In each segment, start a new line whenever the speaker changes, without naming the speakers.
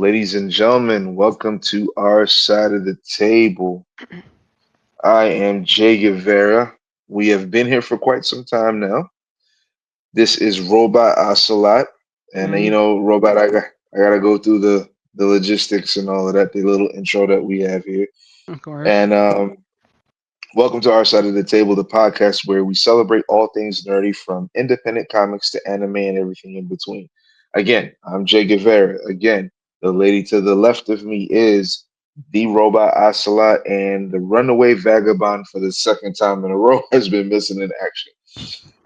Ladies and gentlemen, welcome to our side of the table. I am Jay Guevara. We have been here for quite some time now. This is Robot Ocelot, and
Mm,
Robot, I gotta go through the logistics and all of that, the little intro that we have here.
of course.
And welcome to our side of the table, the podcast where we celebrate all things nerdy from independent comics to anime and everything in between. Again, I'm Jay Guevara. Again, the lady to the left of me is the robot Ocelot, and the runaway vagabond for the second time in a row has been missing in action.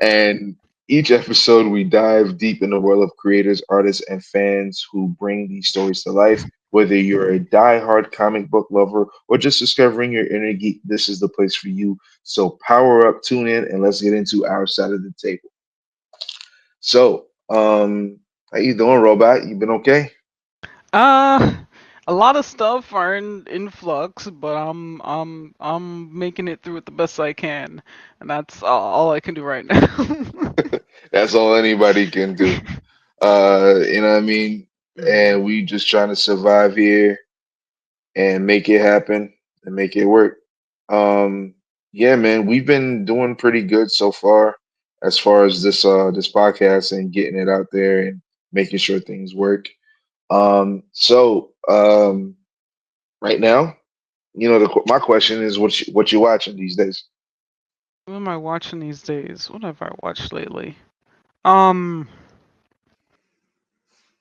And each episode, we dive deep in the world of creators, artists, and fans who bring these stories to life. Whether you're a die-hard comic book lover or just discovering your inner geek, this is the place for you. So power up, tune in, and let's get into our side of the table. So, how you doing, Robot? You been okay?
Uh, a lot of stuff are in flux, but I'm making it through it the best I can, and that's all I can do right now.
That's all anybody can do. You know what I mean?
Mm.
And we just trying to survive here and make it happen and make it work. Um, yeah, man, we've been doing pretty good so far as this podcast and getting it out there and making sure things work. So right now, my question is what you watching these days?
What am I watching these days? What have I watched lately? Um,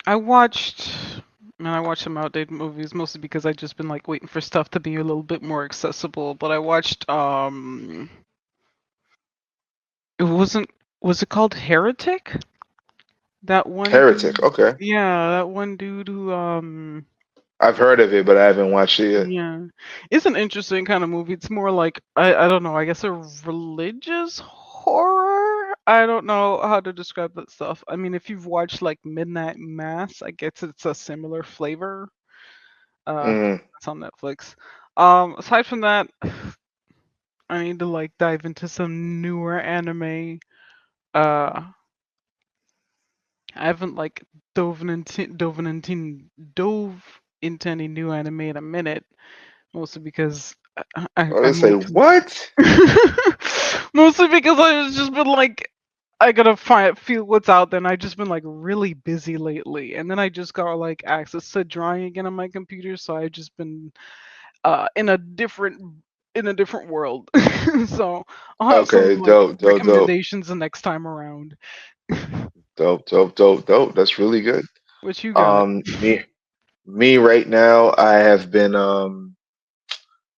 I watched. Man, I watched some outdated movies mostly because I just been like waiting for stuff to be a little bit more accessible. But I watched it wasn't was it called Heretic? That one
Heretic.
dude,
Okay,
yeah, that one dude who,
I've heard of it, but I haven't watched it yet.
yeah, it's an interesting kind of movie. It's more like I don't know, I guess a religious horror. I don't know how to describe that stuff. I mean, if you've watched like Midnight Mass, I guess it's a similar flavor.
Mm,
It's on Netflix. Aside from that, I need to like dive into some newer anime. Uh, I haven't like dove into any new anime in a minute, mostly because
I
I
was say
moved.
what?
Mostly because I was just been like I gotta feel what's out there, and I just been like really busy lately, and then I just got like access to drawing again on my computer, so I just been in a different world. So I'll have some
Okay,
like
dope, dope, dope,
recommendations the next time around.
dope, dope, dope, dope. That's really good.
What you got?
Me right now, I have been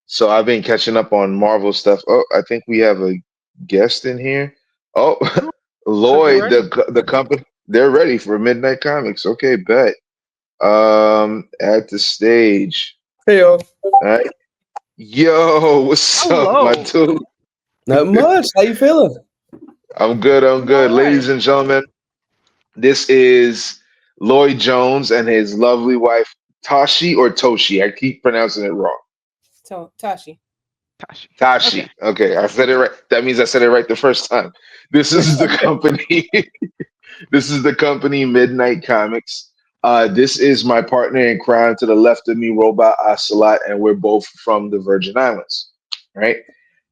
so I've been catching up on Marvel stuff. Oh, I think we have a guest in here. Oh,
Oh, so they're
Lloyd,
ready.
the company, they're ready for Midnight Comics. Okay, bet. At the stage.
Hey y'all.
All right. Yo, what's up, my
Hello.
dude?
Not much. How you feeling?
I'm good. I'm
I'm all
good.
right.
Ladies and gentlemen, this is Lloyd Jones and his lovely wife, Tashi or Toshi. I keep pronouncing it wrong.
Tashi.
Tashi. Okay.
Tashi. Okay, I said it right. That means I said it right the first time. This is the company. This is the company Midnight Comics. This is my partner in crime to the left of me, Robot Ocelot, and we're both from the Virgin Islands, right?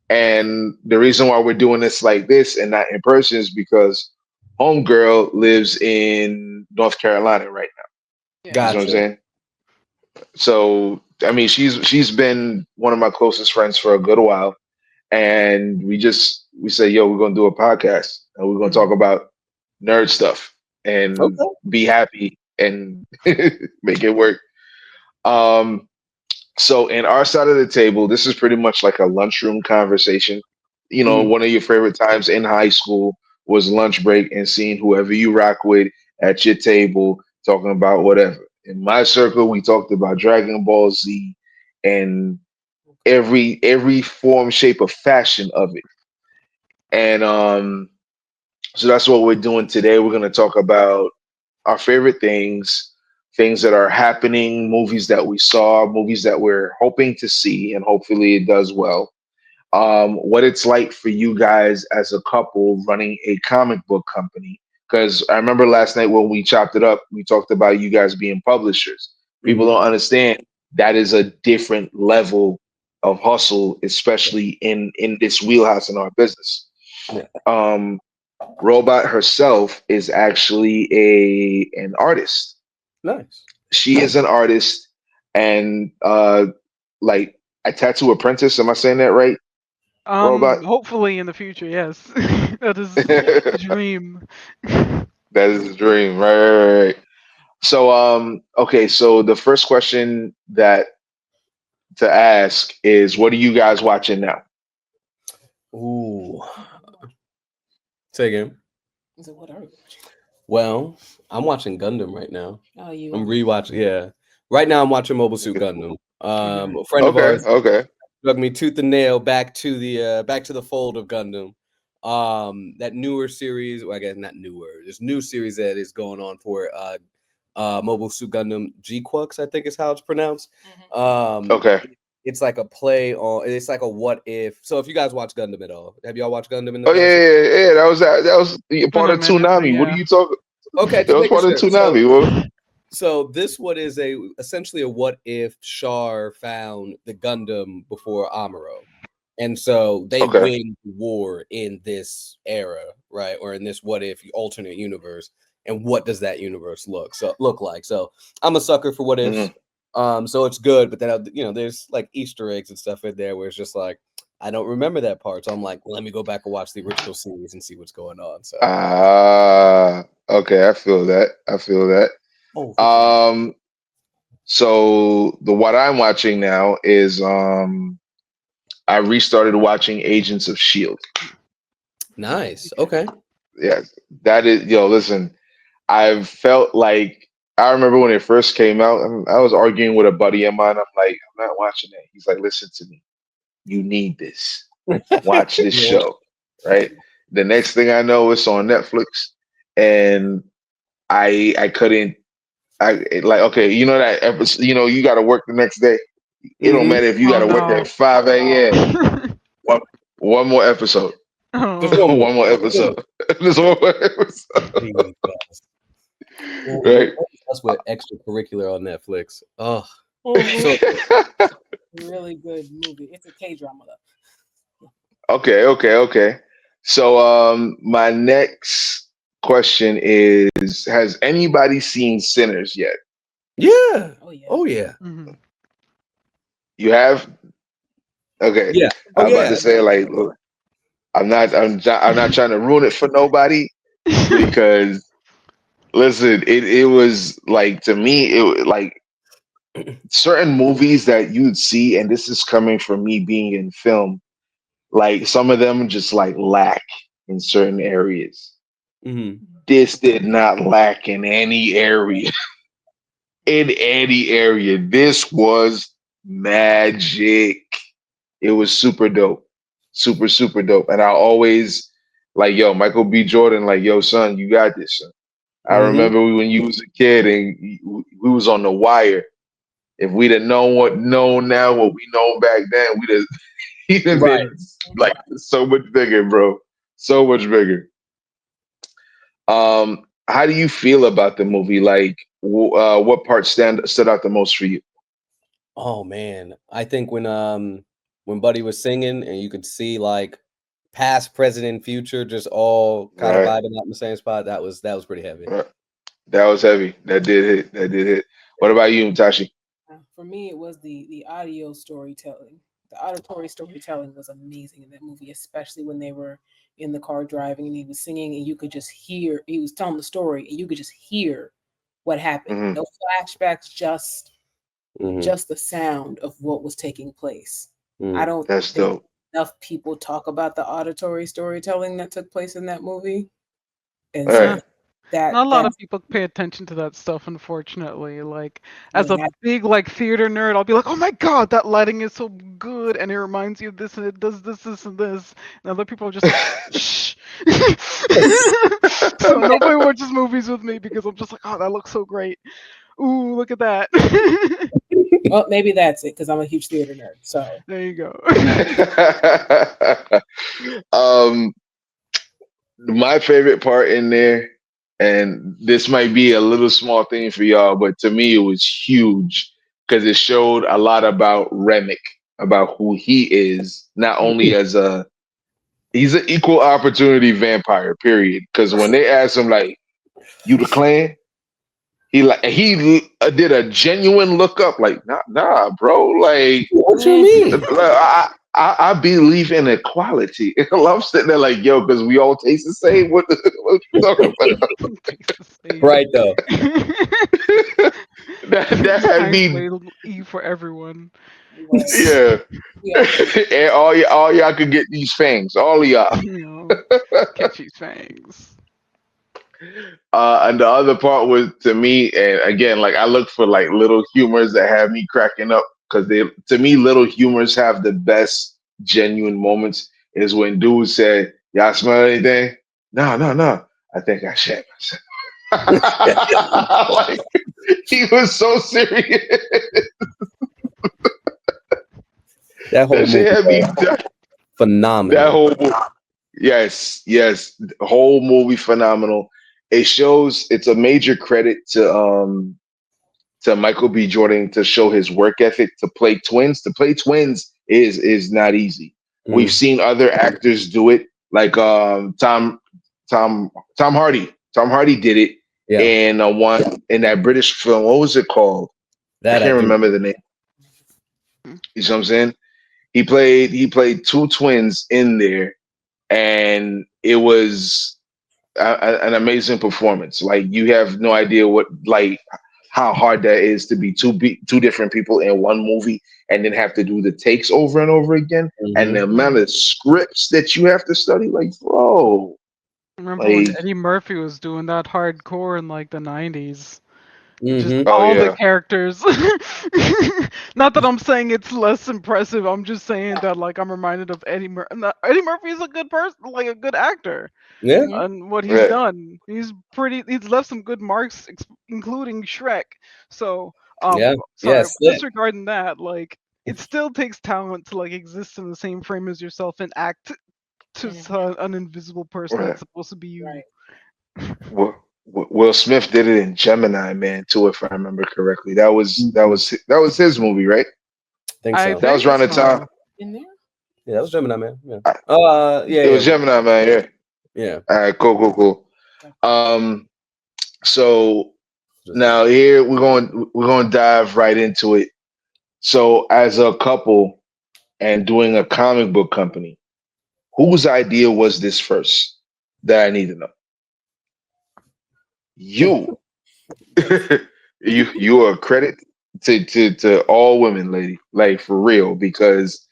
And the reason why we're doing this like this and not in person is because Homegirl lives in North Carolina right now. You
Yeah.
know what I'm
Gotcha.
saying? So I mean, she's been one of my closest friends for a good while, and we say, yo, we're gonna do a podcast and we're gonna talk
Mm.
about nerd stuff and
Okay.
be happy and make it work. Um, so in our side of the table, this is pretty much like a lunchroom conversation. You know,
Mhm.
one of your favorite times in high school was lunch break and seeing whoever you rock with at your table talking about whatever. In my circle, we talked about Dragon Ball Z and every form, shape, or fashion of it. And so that's what we're doing today. We're going to talk about our favorite things, things that are happening, movies that we saw, movies that we're hoping to see, and hopefully it does well. What it's like for you guys as a couple running a comic book company. Because I remember last night when we chopped it up, we talked about you guys being publishers. People don't understand that is a different level of hustle, especially in this wheelhouse in our business.
Yeah.
Um, Robot herself is actually a an artist.
Nice.
She is an artist, and like a tattoo apprentice. Am I saying that right, Robot?
Hopefully in the future, yes. That is the
That
dream.
is a dream, right? So, okay. So the first question that to ask is, what are you guys watching now?
Ooh. Say again.
So what are we watching?
Well, I'm watching Gundam right now.
Oh, you
I'm
are.
rewatching. Yeah. Right now, I'm watching Mobile Suit Gundam. A friend of
Okay,
ours
okay.
drug me tooth and nail back to the fold of Gundam. That newer series, well, I guess not newer. This new series that is going on for Mobile Suit Gundam G-Quux, I think is how it's pronounced.
Okay.
It's like a play on. It's like a what if. So if you guys watch Gundam at all, have y'all watched Gundam in the
Oh yeah,
past?
yeah, yeah. That was
It's been
part
a
of
minute, but
Toonami. What are
yeah.
you talking?
Okay,
That
just
was
making
part of
sure. So
Toonami. Well,
So this one is essentially a what if Char found the Gundam before Amuro. And so they
okay.
win the war in this era, right? Or in this what if alternate universe. And what does that universe look like? So I'm a sucker for what ifs.
Hmm.
So it's good, but then there's like Easter eggs and stuff in there where it's just like I don't remember that part. So I'm like, well, let me go back and watch the original series and see what's going on. So
Okay. I feel that. I feel that.
oh, for sure.
Um, so the what I'm watching now is I restarted watching Agents of Shield.
Nice. Okay.
Yes, that is yo. Listen, I've felt like I remember when it first came out. I was arguing with a buddy of mine. I'm like, I'm not watching it. He's like, listen to me. You need this. Watch this
Yeah.
show, right? The next thing I know, it's on Netflix, and I couldn't. Like okay, you know that episode. You know you got to work the next day. It don't
Mm-hmm.
matter if you got
Oh
to work at
no.
5 a.m. One, one more episode.
Just
Oh.
one more.
One more episode. Just one more episode.
Jesus Christ.
Right.
That's with extracurricular on Netflix. Oh,
Mhm.
so
Really good movie. It's a K drama though.
Okay, okay, okay. So my next question is, has anybody seen Sinners yet?
yeah.
Oh yeah.
Oh yeah.
Mhm.
You have? Okay.
Yeah. Oh
I'm about
yeah.
to say like look, I'm not trying to ruin it for nobody because listen, it was like to me like certain movies that you'd see and this is coming from me being in film, like some of them just like lack in certain areas.
Mm-hmm.
This did not lack in any area. In any area. This was magic. It was super dope. Super, super dope. And I always like, yo, Michael B. Jordan, like, yo, son, you got this, son. I
Mm-hmm.
remember when you was a kid and we was on the wire. If we'd have known now what we know back then, we'd have he'd have
Right.
been like so much bigger, bro. So much bigger. How do you feel about the movie? Like, what part stood out the most for you?
Oh man. I think when Buddy was singing and you could see like past, present, and future just all kind of
Right,
vibing out in the same spot, that was pretty heavy.
right. That was heavy. That did hit. That did hit. What
Yeah.
about you, Tashi?
For me, it was the audio storytelling. The auditory storytelling was amazing in that movie, especially when they were in the car driving and he was singing and you could just hear he was telling the story and you could just hear what happened.
Hmm.
No flashbacks,
Mm-hmm.
just the sound of what was taking place. I
Mm-hmm.
don't
That's
think
dope.
enough people talk about the auditory storytelling that took place in that movie. And
All
so
Not
right.
not a lot of
that's
people pay attention to that stuff, unfortunately. Like as a
yeah,
big like theater nerd, I'll be like, "Oh my god, that lighting is so good, and it reminds you of this, and it does this, this, and this." And other people are just like, "Shh." So nobody watches movies with me because I'm just like, "Oh, that looks so great. Ooh, look at that."
well, maybe that's it because I'm a huge theater nerd. So
There you go.
um, my favorite part in there, and this might be a little small thing for y'all, but to me it was huge because it showed a lot about Remick, about who he is, not only as a he's an equal opportunity vampire, period. Because when they asked him like, "You the clan?" Did a genuine look up, like, nah, bro, like
What you mean?
I believe in equality. I'm sitting there like, yo, because we all taste the same. What you talking about?
Takes the same.
Right though.
That had
Nice
me,
way to eat for everyone.
Right.
yeah.
Yeah.
And all y'all could get these fangs, all of y'all.
You know, catch these fangs.
And the other part was to me, and again, like I look for like little humors that have me cracking up because they, to me, little humors have the best genuine moments. Is when dudes said, "Y'all smell anything?" No, no, no. I think I shat myself. Like he was so serious.
That whole
That shit
movie,
had me. That
phenomenal.
whole movie. Yes, yes. The whole movie phenomenal. It shows it's a major credit to Michael B. Jordan to show his work ethic to play twins. To play twins is not easy. We've
Mm,
seen other actors do it, like Tom Tom Hardy. Tom Hardy did it
yeah,
in one in that British film. What was it called? I
that I
can't
do.
remember the name. You know what I'm saying? He played two twins in there, and it was an amazing performance. Like you have no idea what like how hard that is to be two different people in one movie and then have to do the takes over and over again, and the
Hmm.
amount of scripts that you have to study. Like, bro,
Remember when
like,
Eddie Murphy was doing that hardcore in like the 90s? Just
Hmm.
oh
all the
yeah,
characters. Not that I'm saying it's less impressive. I'm just saying that like I'm reminded of Eddie Murphy. Eddie Murphy is a good person, like a good actor,
Yeah,
Mhm.
and what he's
yeah,
done. He's pretty. He's left some good marks, including Shrek. So,
yeah, yeah.
sorry,
Slick.
disregarding that, like it still takes talent to like exist in the same frame as yourself and act to
Mhm.
an invisible person
right.
that's supposed to be you.
Right.
Will Smith did it in Gemini Man too, if I remember correctly. That was that
Mhm.
was that was his movie, right?
Think
I
so.
That was
think
around the time.
so.
In there?
Yeah, that was Gemini Man. Yeah.
I-
Yeah,
It
yeah,
was Gemini Man. Yeah.
yeah.
All right. Cool. Cool. Cool. Um. So
Just
now here we're going to dive right into it. So as a couple and doing a comic book company, whose idea was this first? That I need to know. You,
Yes.
you are a credit to all women, lady, like for real, because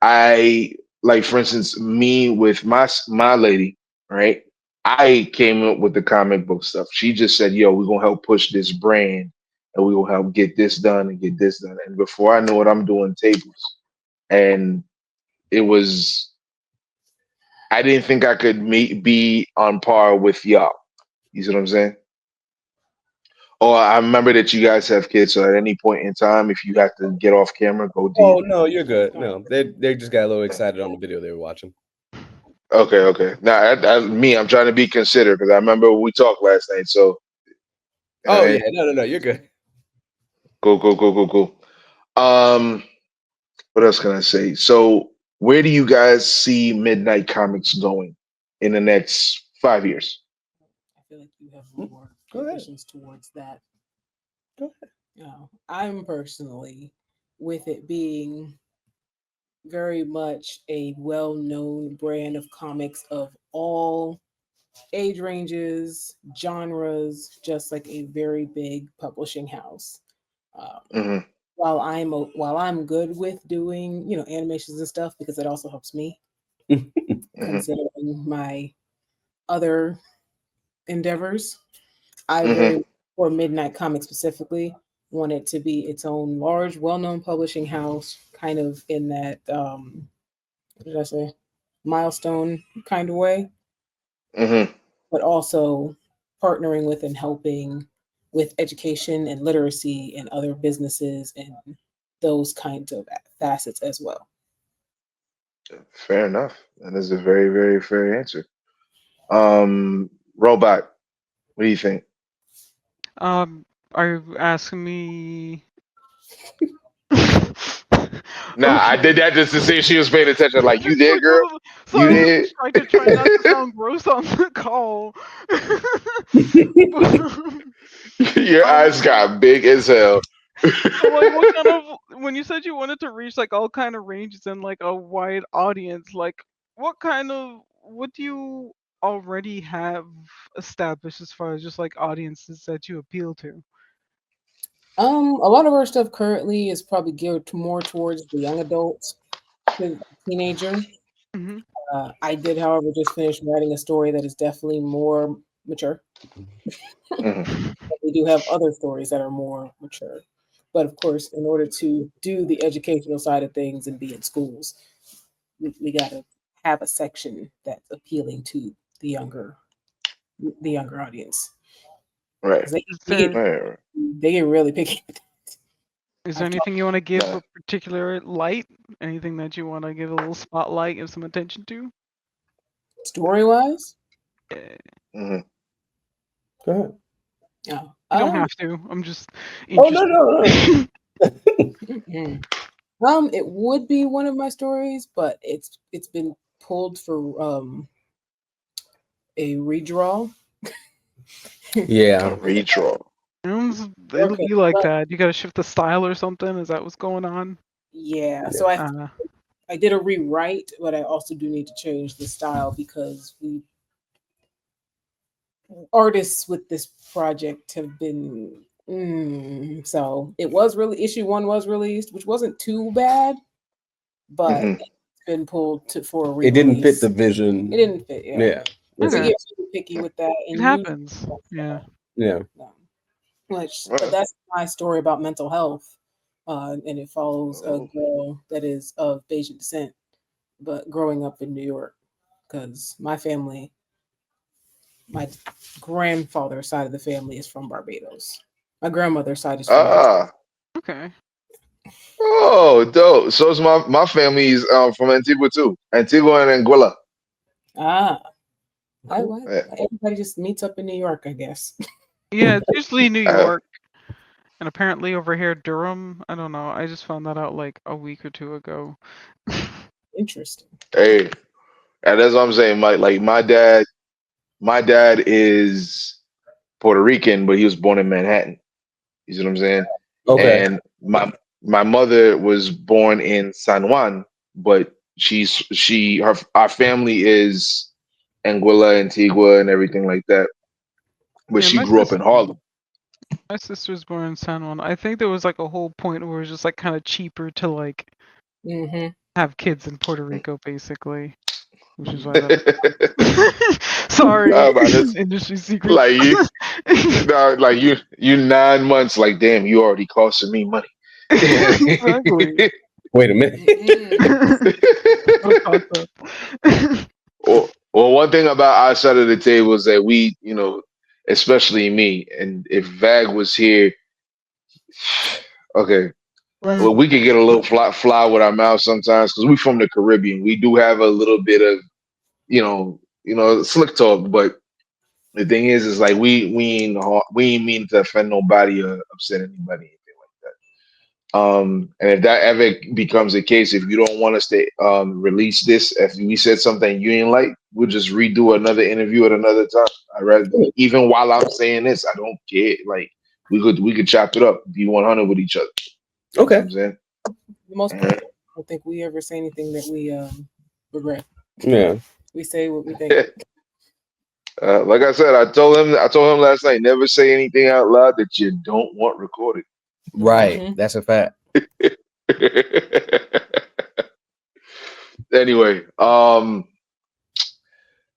I like, for instance, me with my lady, right? I came up with the comic book stuff. She just said, "Yo, we're gonna help push this brand, and we gonna help get this done and get this done." And before I know it, I'm doing tables, and it was I didn't think I could be on par with y'all. You see what I'm saying? Oh, I remember that you guys have kids, so at any point in time, if you have to get off camera, go deep.
Oh no, you're
That's
good.
fine.
No, they just got a little excited on the video they were watching.
Okay, okay. Now, me, I'm trying to be considerate because I remember we talked last night. So, all
Oh yeah,
right,
no, no, no, you're good.
cool, cool, cool, cool, cool. Um, what else can I say? So, where do you guys see Midnight Comics going in the next 5 years?
I feel like you have
Mm,
more
go ahead.
ambitions towards that.
Go ahead.
I'm personally with it being very much a well-known brand of comics of all age ranges, genres, just like a very big publishing house. Um,
Hmm.
while I'm good with doing animations and stuff because it also helps me
Hmm.
considering my other endeavors. I
Hmm.
very for Midnight Comics specifically want it to be its own large, well-known publishing house, kind of in that what did I say, milestone kind of way,
Hmm.
but also partnering with and helping with education and literacy and other businesses and those kinds of facets as well.
Fair enough. That is a very, very fair answer. Robot. What do you think?
Are you asking me?
Nah, I
Okay.
did that just to see if she was paying attention. Like, you
Just
there,
like
girl?
a little,
You
sorry, a little
there?
distracted, trying not to sound gross on the call.
Your
um,
eyes got big as hell.
so like, what kind of when you said you wanted to reach like all kind of ranges and like a wide audience, like what do you already have established as far as just like audiences that you appeal to?
A lot of our stuff currently is probably geared more towards the young adults, the teenager.
Hmm.
I did, however, just finish writing a story that is definitely more mature.
Mhm.
But we do have other stories that are more mature. But of course, in order to do the educational side of things and be in schools, we got to have a section that's appealing to the younger the younger audience
Right.
because
Is
they get
there
Right.
they get really picky.
is there
I've talked.
anything you want to give
Nah.
a particular light? Anything that you want to give a little spotlight and some attention to?
Story wise.
Yeah.
Mhm.
Go ahead.
Yeah.
You don't have to. I'm just
Oh no,
interested.
no,
Mm-mm. It would be one of my stories, but it's been pulled for a redraw.
no.
A
Yeah.
redraw.
It'll
Okay,
be like
but
that. You gotta shift the style or something. Is that what's going on?
yeah.
Yeah.
So I
Uh,
I did a rewrite, but I also do need to change the style because we artists with this project have been. So it was really issue one was released, which wasn't too bad, but
Hmm.
it's been pulled to for a
It didn't fit
re-release.
the
It
vision.
didn't fit, yeah.
Yeah.
We
Okay.
okay,
get really picky with that,
it
and you
happens. Yeah.
Yeah.
but that's my story about mental health, and it follows a
Oh.
girl that is of Bayesian descent, but growing up in New York, because my grandfather's side of the family is from Barbados. My grandmother's side is from Haiti.
Ah.
Okay.
Oh, dope. So is my family's from Antigua too. Antigua and Anguilla.
Ah,
Cool.
Yeah.
everybody just meets up in New York, I guess.
Yeah, it's usually New
Uh,
York, and apparently over here Durham. I don't know. I just found that out like a week or two ago.
Interesting.
hey, and that's what I'm saying. My dad is Puerto Rican, but he was born in Manhattan. You see what I'm saying?
Okay.
And my mother was born in San Juan, but our family is Anguilla, Antigua, and everything like that. But
Yeah,
she grew up in Harlem.
my sister's born in San Juan. I think there was like a whole point where it was just like kind of cheaper to like
Mm-hmm.
have kids in Puerto Rico, basically, which is why that. Sorry,
About this,
industry secret.
like you 9 months. Like, damn, you already costing me money.
Exactly.
Wait a minute.
Mm-mm.
No cost up.
Well, one thing about our side of the table is that we, especially me, and if Vag was here, okay, well,
Mm.
we could get a little fly with our mouth sometimes because we from the Caribbean. We do have a little bit of, slick talk, but the thing is like we ain't mean to offend nobody or upset anybody, anything like that. And if that ever becomes the case, if you don't want us to release this, if we said something you ain't like, we'll just redo another interview at another time. I rather even while I'm saying this, I don't care. Like we could chop it up, be 100 with each other. You know
Okay.
what I'm saying?
The most part,
Mhm.
I don't think we ever say anything that we regret.
Yeah.
We say what we think.
Like I said, I told him last night, never say anything out loud that you don't want recorded.
Right.
Mm-hmm.
That's a fact.
Anyway,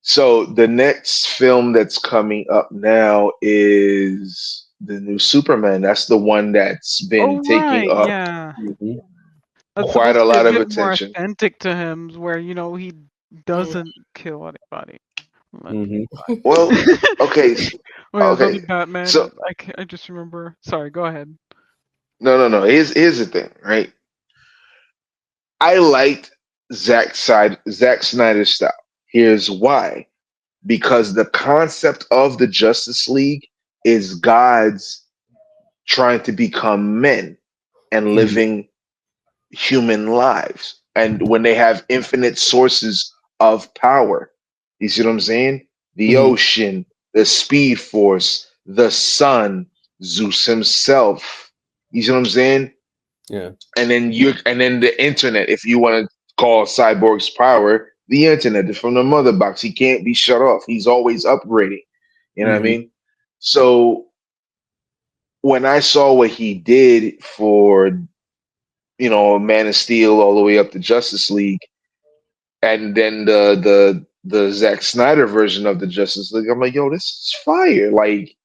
so the next film that's coming up now is the new Superman. That's the one that's been
Oh
taking
right,
up
yeah.
Mhm.
That's
quite
supposed
a
to be a
lot of
bit more
attention.
authentic to him, where he
Mm.
doesn't kill anybody. Let me
Mhm.
Well, okay,
Wait, is that
okay.
the
So
Batman? I just remember. Sorry, go ahead.
no. Here's the thing, right? I liked Zack Snyder's style. Here's why. because the concept of the Justice League is gods trying to become men and
Mhm.
living human lives. And when they have infinite sources of power, you see what I'm saying? The
Mhm.
ocean, the speed force, the sun, Zeus himself. You see what I'm saying?
Yeah.
And then the internet, if you want to call Cyborg's power, the internet is from the mother box. He can't be shut off. He's always upgrading. You know what I
Mhm.
mean? So when I saw what he did for, Man of Steel all the way up to Justice League, and then the Zack Snyder version of the Justice League, I'm like, yo, this is fire. Like,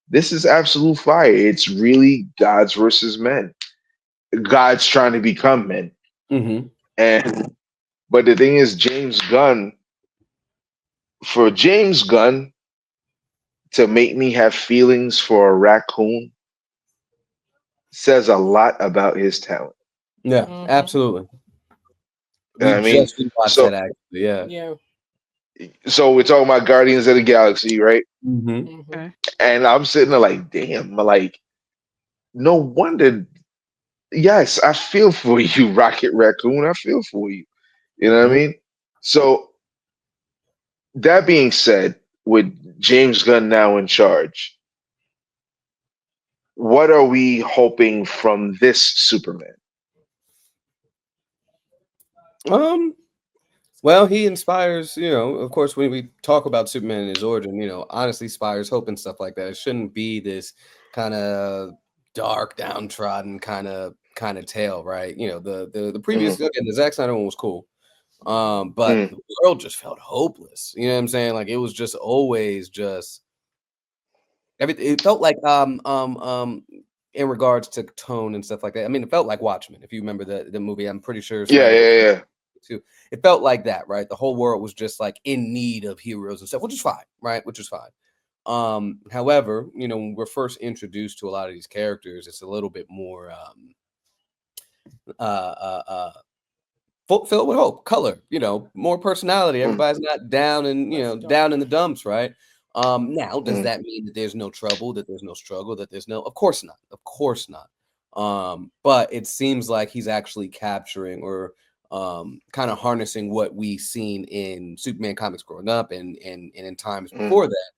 this is absolute fire. It's really gods versus men. Gods trying to become men.
Mhm.
And but the thing is, for James Gunn to make me have feelings for a raccoon says a lot about his talent.
Yeah.
Mm-hmm.
Absolutely.
You know
We
what I mean?
just watched
So
that actually. Yeah.
Yeah.
so we're talking about Guardians of the Galaxy, right?
Mhm.
Mm-hmm.
Okay.
And I'm sitting there like, damn, like, no wonder. Yes, I feel for you, Rocket Raccoon. I feel for you. You know what I
Mhm.
mean? So that being said, with James Gunn now in charge, what are we hoping from this Superman?
Um. Well, he inspires, of course, when we talk about Superman and his origin, honestly inspires hope and stuff like that. It shouldn't be this kind of dark, downtrodden kind of tale, right? The previous,
Hmm.
again, the Zack Snyder one was cool. But
Mm,
the world just felt hopeless. You know what I'm saying? Like it was just always just everything. It felt like in regards to tone and stuff like that. I mean, it felt like Watchmen. If you remember the movie, I'm pretty sure
yeah,
Snyder
yeah, yeah.
too. It felt like that, right? The whole world was just like in need of heroes and stuff, which is fine, right? Which is fine. However, when we're first introduced to a lot of these characters, it's a little bit more uh uh uh filled with hope, color, more personality.
Mm,
Everybody's not down and
Less
down in the
dark.
dumps, right? Now, does
mm,
that mean that there's no trouble, that there's no struggle, that there's no? Of course not, of course not. But it seems like he's actually capturing or kind of harnessing what we've seen in Superman comics growing up and in times
mm,
before that.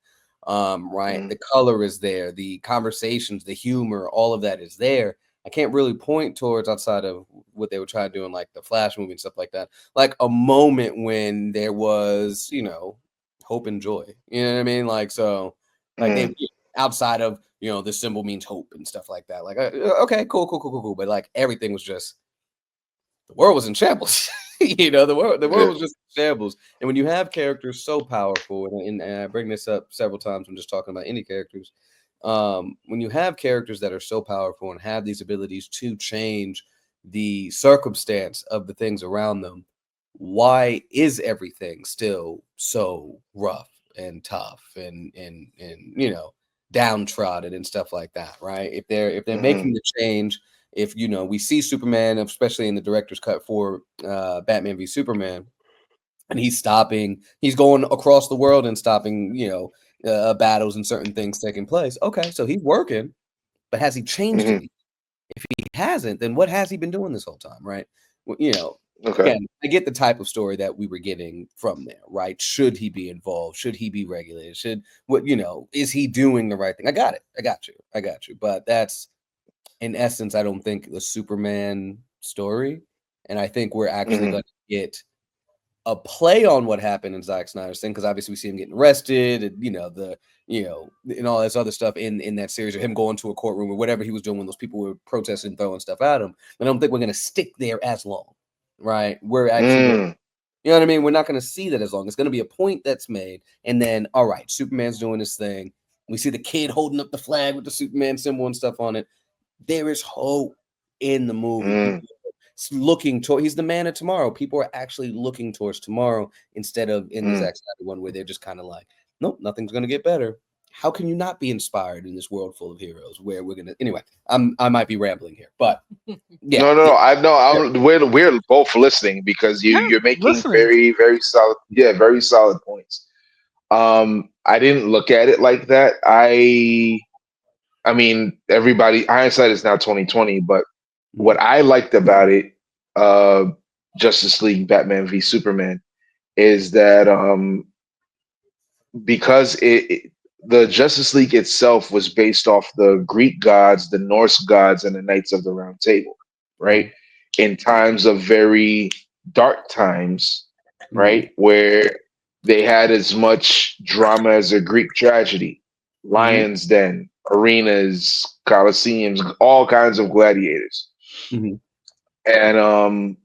Right,
mm,
the color is there, the conversations, the humor, all of that is there. I can't really point towards outside of what they were trying to do in like the Flash movie and stuff like that. Like a moment when there was, hope and joy. You know what I mean? Like so, like they
mm,
outside of the symbol means hope and stuff like that. Like okay, cool, cool, cool, cool, cool. But like everything was just the world was in shambles. The world
yeah.
was just in shambles. And when you have characters so powerful, and I bring this up several times when just talking about any characters, when you have characters that are so powerful and have these abilities to change the circumstance of the things around them, why is everything still so rough and tough and downtrodden and stuff like that, right? If they're
Hmm.
making the change, if we see Superman, especially in the director's cut for Batman v Superman, and he's going across the world and stopping, battles and certain things taking place. Okay, so he's working, but has he changed
Hmm.
anything? If he hasn't, then what has he been doing this whole time, right? Well,
Okay.
again, I get the type of story that we were getting from there, right? Should he be involved? Should he be regulated? Is he doing the right thing? I got it. I got you. I got you. But that's in essence, I don't think the Superman story. And I think we're actually
Hmm.
going to get a play on what happened in Zack Snyder's thing because obviously we see him getting arrested and and all this other stuff in that series or him going to a courtroom or whatever he was doing when those people were protesting throwing stuff at him. I don't think we're going to stick there as long, right? We're actually going.
Mm,
You know what I mean? We're not going to see that as long. It's going to be a point that's made, and then all right, Superman's doing his thing. We see the kid holding up the flag with the Superman symbol and stuff on it. There is hope in the movie.
mm,
People looking toward. He's the man of tomorrow. People are actually looking towards tomorrow instead of in the
mm.
Zack Snyder one where they're just kind of like, nope, nothing's gonna get better. How can you not be inspired in this world full of heroes where we're gonna anyway? I might be rambling here, but yeah,
No, no, no. I know.
yeah,
We're both listening because
Yeah,
you're making
listening.
very, very solid. Yeah, very solid points. I didn't look at it like that. I mean, everybody hindsight is now 2020, but
Mhm.
what I liked about it, uh, Justice League, Batman v Superman, is that because the Justice League itself was based off the Greek gods, the Norse gods, and the Knights of the Round Table, right?
Mhm.
In times of very dark times,
Mhm.
right, where they had as much drama as a Greek tragedy,
Mhm.
lions' den, arenas, coliseums, all kinds of gladiators,
Mhm.
and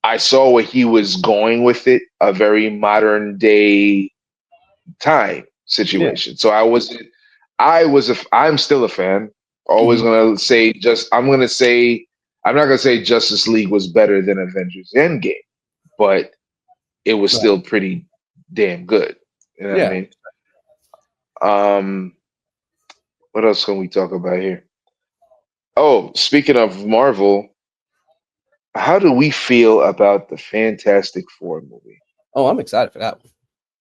I saw where he was going with it, a very modern day time
Yeah.
situation. So I'm still a fan. Always
Mhm.
gonna say I'm not gonna say Justice League was better than Avengers Endgame, but it was
Right.
still pretty damn good. You know what I
Yeah.
mean? Um, what else can we talk about here? Oh, speaking of Marvel, how do we feel about the Fantastic Four movie?
Oh, I'm excited for that one.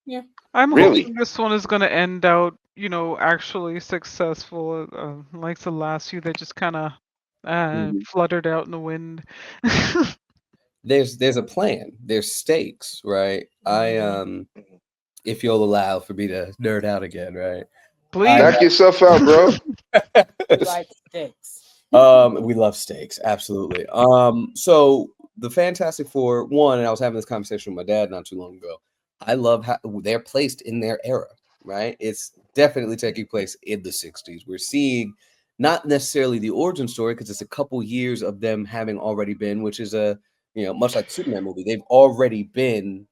Yeah.
I'm
Really?
hoping this one is gonna end out, actually successful, like the last few that just kind of
Mhm.
fluttered out in the wind.
There's a plan. There's stakes, right?
Mhm.
If you'll allow for me to nerd out again, right? I
Please.
Knock yourself out, bro.
We like sticks.
we love steaks, absolutely. So the Fantastic Four, one, and I was having this conversation with my dad not too long ago. I love how they're placed in their era, right? It's definitely taking place in the 60s. We're seeing not necessarily the origin story because it's a couple years of them having already been, which is much like the Superman movie, they've already been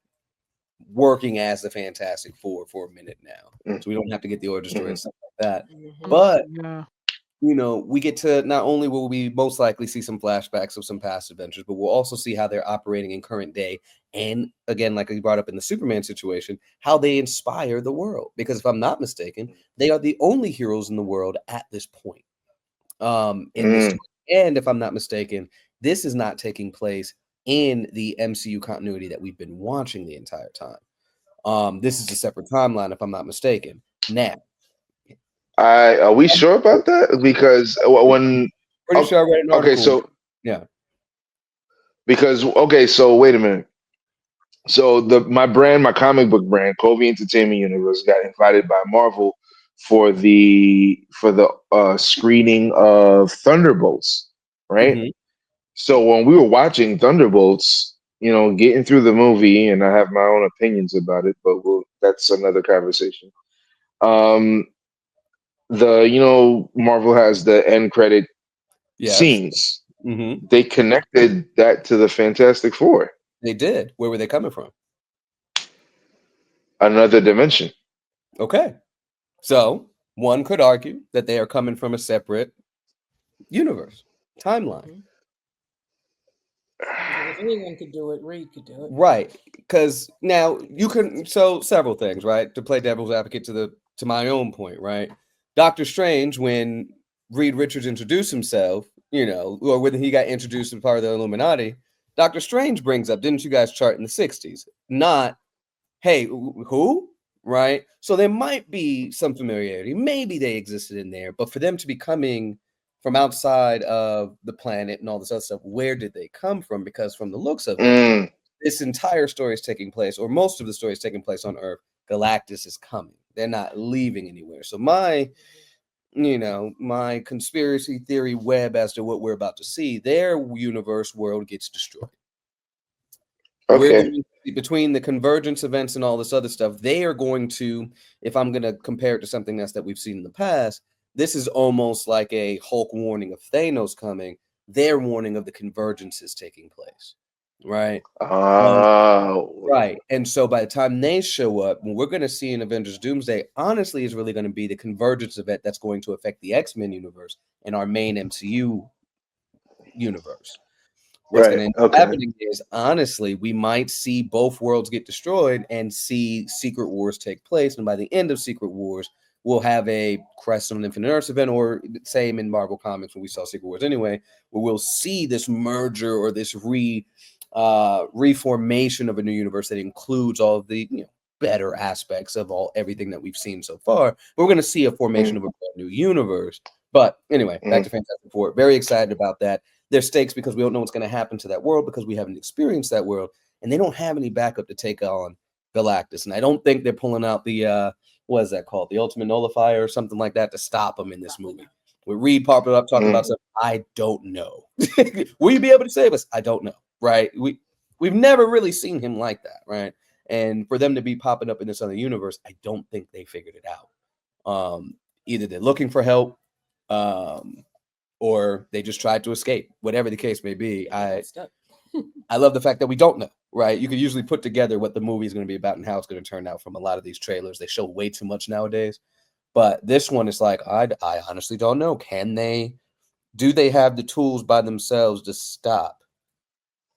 working as the Fantastic Four for a minute now.
Mhm.
So we don't have to get the origin story and
Mhm.
stuff like that.
Mm-hmm.
But
Yeah.
we get to not only will we most likely see some flashbacks of some past adventures, but we'll also see how they're operating in current day. And again, like you brought up in the Superman situation, how they inspire the world. Because if I'm not mistaken, they are the only heroes in the world at this point. In this
Mm.
story. And if I'm not mistaken, this is not taking place in the MCU continuity that we've been watching the entire time. This is a separate timeline, if I'm not mistaken. Now,
I Are we sure about that? Because when
pretty
oh,
sure I read an
okay,
article.
so
Yeah.
so wait a minute. So my comic book brand, Covey Entertainment Universe, got invited by Marvel for the screening of Thunderbolts, right?
Mhm.
So when we were watching Thunderbolts, getting through the movie, and I have my own opinions about it, but that's another conversation. Um, Marvel has the end credit
Yes.
scenes.
Mhm.
They connected that to the Fantastic Four,
They did. Where were they coming from?
another dimension.
Okay. So one could argue that they are coming from a separate universe, timeline.
Mm-hmm. Because if anyone could do it, Reed could do it.
Right. Because now you can several things, right? To play devil's advocate to my own point, right? Doctor Strange, when Reed Richards introduced himself, or when he got introduced as part of the Illuminati, Doctor Strange brings up, didn't you guys chart in the 60s? Not, hey, who? Right? So there might be some familiarity. Maybe they existed in there, but for them to be coming from outside of the planet and all this other stuff, where did they come from? Because from the looks of it,
Mm,
this entire story is taking place, or most of the story is taking place on Earth. Galactus is coming. They're not leaving anywhere. So my conspiracy theory web as to what we're about to see, their universe world gets destroyed. We're
okay.
going to, between the convergence events and all this other stuff, they are going to, if I'm going to compare it to something else that we've seen in the past, this is almost like a Hulk warning of Thanos coming, their warning of the convergences taking place, right? Um,
Oh,
right. And so by the time they show up, what we're going to see in Avengers Doomsday, honestly, is really going to be the convergence event that's going to affect the X-Men universe and our main MCU universe. What's going
right.
to end up
Okay.
happening is, honestly, we might see both worlds get destroyed and see Secret Wars take place. And by the end of Secret Wars, we'll have a Crest on Infinite Earths event, or same in Marvel Comics when we saw Secret Wars anyway, where we'll see this merger or this reformation of a new universe that includes all of the better aspects of everything that we've seen so far. But we're going to see a formation of a brand new universe. But anyway, back to Fantastic Four. Very excited about that. There's stakes because we don't know what's going to happen to that world because we haven't experienced that world, and they don't have any backup to take on Galactus. And I don't think they're pulling out the what is that called? The Ultimate Nullifier or something like that to stop them in this movie. With Reed popping up talking about something, I don't know. Will you be able to save us? I don't know. Right? We've never really seen him like that, right? And for them to be popping up in this other universe, I don't think they figured it out. Either they're looking for help, or they just tried to escape. Whatever the case may be, I love the fact that we don't know, right? You can usually put together what the movie is going to be about and how it's going to turn out from a lot of these trailers. They show way too much nowadays. But this one is like, I honestly don't know. Do they have the tools by themselves to stop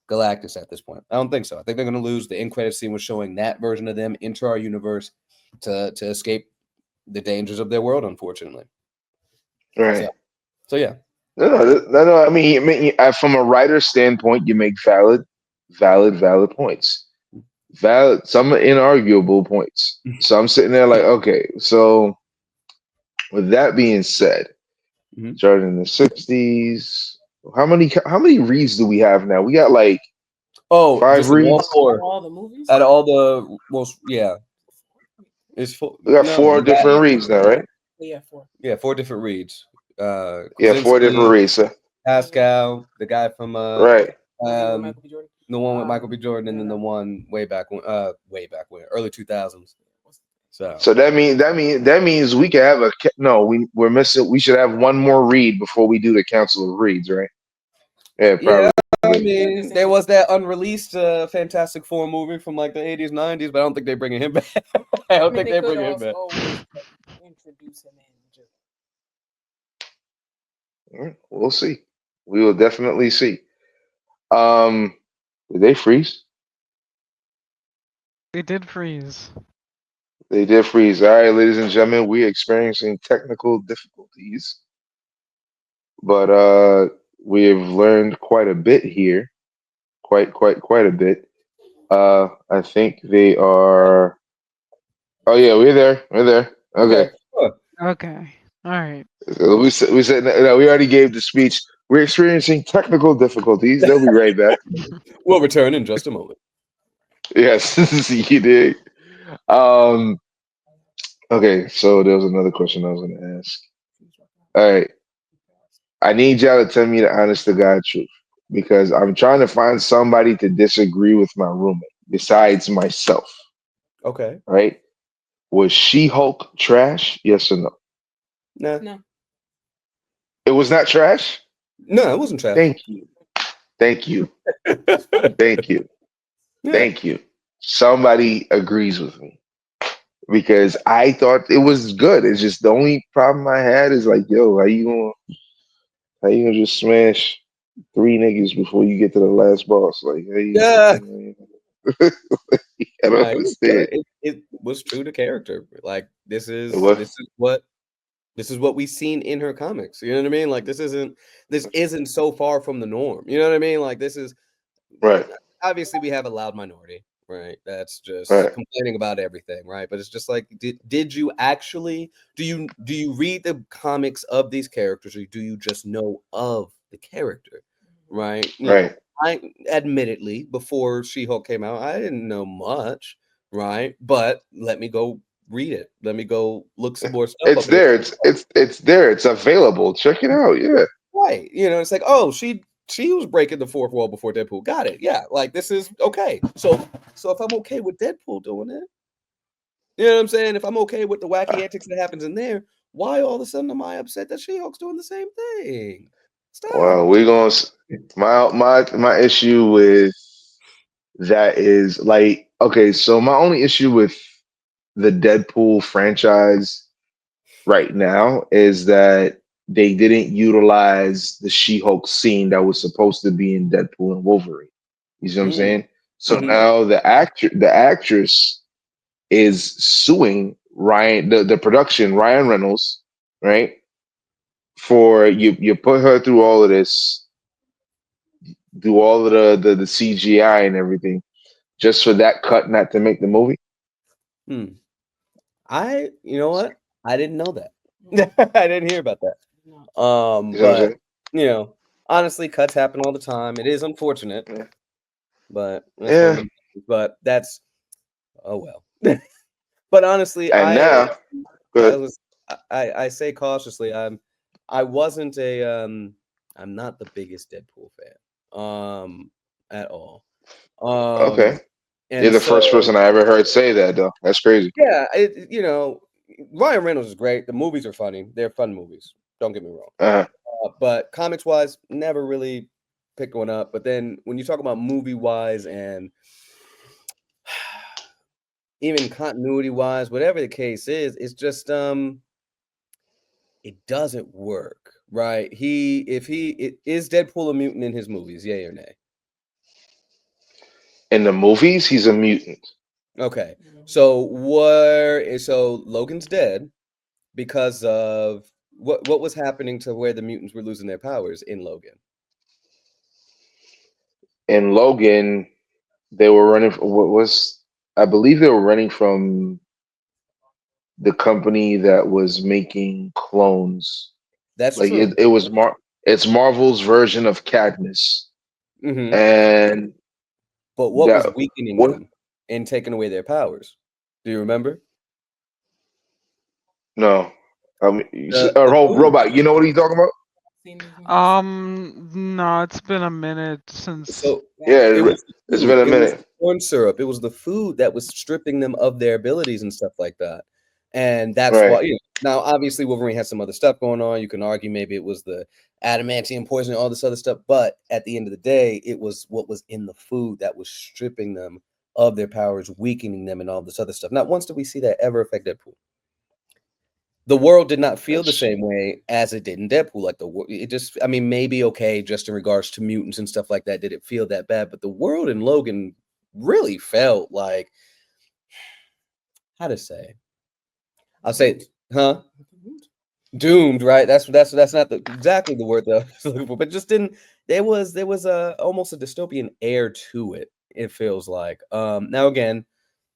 Galactus at this point? I don't think so. I think they're going to lose. The end credit scene was showing that version of them into our universe to escape the dangers of their world, unfortunately.
Right.
So yeah.
No. I mean, from a writer standpoint, you make valid points. Some inarguable points. So I'm sitting there like, okay, so with that being said, starting in the 60s, how many reads do we have now? We got like 5 reads.
All the movies?
Out of all the most, yeah. It's four.
We got 4 different reads now, right?
Yeah, 4.
Yeah, 4 different reads.
Yeah, 4 different reads.
Pascal, the guy from
right.
Michael B. Jordan.
The one with Michael B. Jordan, and then the one way back when, early 2000s.
So that means we can have we're missing. We should have one more read before we do the Council of Reads, right? Yeah, probably.
Yeah, I mean, there was that unreleased Fantastic Four movie from like the 80s, 90s, but I don't think they're bringing him back. I don't think they're bringing him back.
Introduce him
in. We'll see. We will definitely see. Did they freeze?
They did freeze.
They did freeze. All right, ladies and gentlemen, we're experiencing technical difficulties, but we have learned quite a bit here. Quite a bit. I think they are. Oh yeah, we're there. Okay.
Okay. All right.
So we said no, we already gave the speech. We're experiencing technical difficulties. They'll be right back.
We'll return in just a moment.
Yes, you did. Okay, so there was another question I was going to ask. All right, I need y'all to tell me the honest to God truth because I'm trying to find somebody to disagree with my roommate besides myself.
Okay.
Right? Was She-Hulk trash? Yes or no?
No.
It was not trash?
No, it wasn't trash.
Thank you. Thank you. Somebody agrees with me because I thought it was good. It's just the only problem I had is like, yo, how you gonna just smash 3 niggas before you get to the last boss? Like, I don't understand.
It was true to character. Like this is what we've seen in her comics. You know what I mean? Like this isn't so far from the norm. You know what I mean? Like this is
right.
Obviously, we have a loud minority, right? That's just complaining about everything, right? But it's just like, did you actually do you read the comics of these characters, or do you just know of the character, right?
Right.
I admittedly, before She-Hulk came out, I didn't know much, right? But let me go read it. Let me go look some more stuff.
It's there. It's there. It's available. Check it out. Yeah.
Right. You know, it's like, oh, she was breaking the fourth wall before Deadpool. Got it. Yeah. Like this is okay. So if I'm okay with Deadpool doing it, you know what I'm saying? If I'm okay with the wacky antics that happens in there, why all of a sudden am I upset that She-Hulk's doing the same thing? Stop.
Well, we're gonna my issue with that is like, okay, so my only issue with the Deadpool franchise right now is that they didn't utilize the She-Hulk scene that was supposed to be in Deadpool and Wolverine. You see what I'm saying? So now the actress is suing the production, Ryan Reynolds, right? For you put her through all of this, do all of the CGI and everything, just for that cut not to make the movie.
Hmm. You know what? I didn't know that.
Mm,
I didn't hear about that.
no.
You know what I'm
But
saying?
you know, honestly, cuts happen all the time. It is unfortunate,
Yeah.
but that's one of
Yeah.
them. But that's oh well. But honestly,
And
I
now,
I
good.
was I say cautiously. I wasn't a I'm not the biggest Deadpool fan at all. Um
Okay. You're
and
the
so
first person I ever heard say that, though. That's crazy.
yeah, Ryan Reynolds is great. The movies are funny. They're fun movies. Don't get me wrong.
Uh-huh.
But comics wise, never really picked one up. But then when you talk about movie wise and even continuity wise, whatever the case is, it's just it doesn't work, right? Is Deadpool a mutant in his movies, yay or nay?
In the movies, he's a mutant.
Okay.
Mhm.
So Logan's dead because of what was happening to where the mutants were losing their powers in Logan.
In Logan, they were running. What was? I believe they were running from the company that was making clones.
That's
Like
true.
it was It's Marvel's version of Cadmus,
Hmm.
and
But what
that
was weakening
what?
them and taking away their powers? Do you remember?
No,
The food.
robot. You know what he's talking about?
Seen these movies?
No, it's been a minute since.
So
Yeah,
it was the
it's been
food.
a
It was
minute.
the corn syrup. It was the food that was stripping them of their abilities and stuff like that. And that's why,
Right.
now obviously Wolverine has some other stuff going on. You can argue maybe it was the adamantium poison, all this other stuff. But at the end of the day, it was what was in the food that was stripping them of their powers, weakening them, and all this other stuff. Not once did we see that ever affect Deadpool. The world did not feel the
That's
same way as it did in Deadpool. Like it just, I mean, maybe okay, just in regards to mutants and stuff like that, did it feel that bad? But the world in Logan really felt like, how to say, I'll say,
Doomed.
huh?
Doomed.
Doomed, right? That's not exactly the word that I was looking for, but just didn't. There was a almost a dystopian air to it. It feels like. Now again,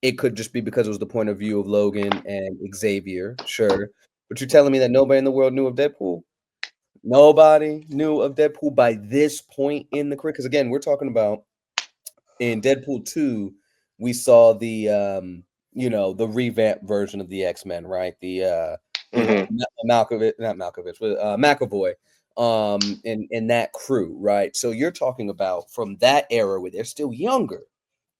it could just be because it was the point of view of Logan and Xavier, sure. But you're telling me that nobody in the world knew of Deadpool? Nobody knew of Deadpool by this point in the career. Because again, we're talking about in Deadpool 2, we saw the revamped version of the X-Men, right?
hmm
Malkovich, not Malkovich, but McAvoy, and that crew, right? So you're talking about from that era where they're still younger,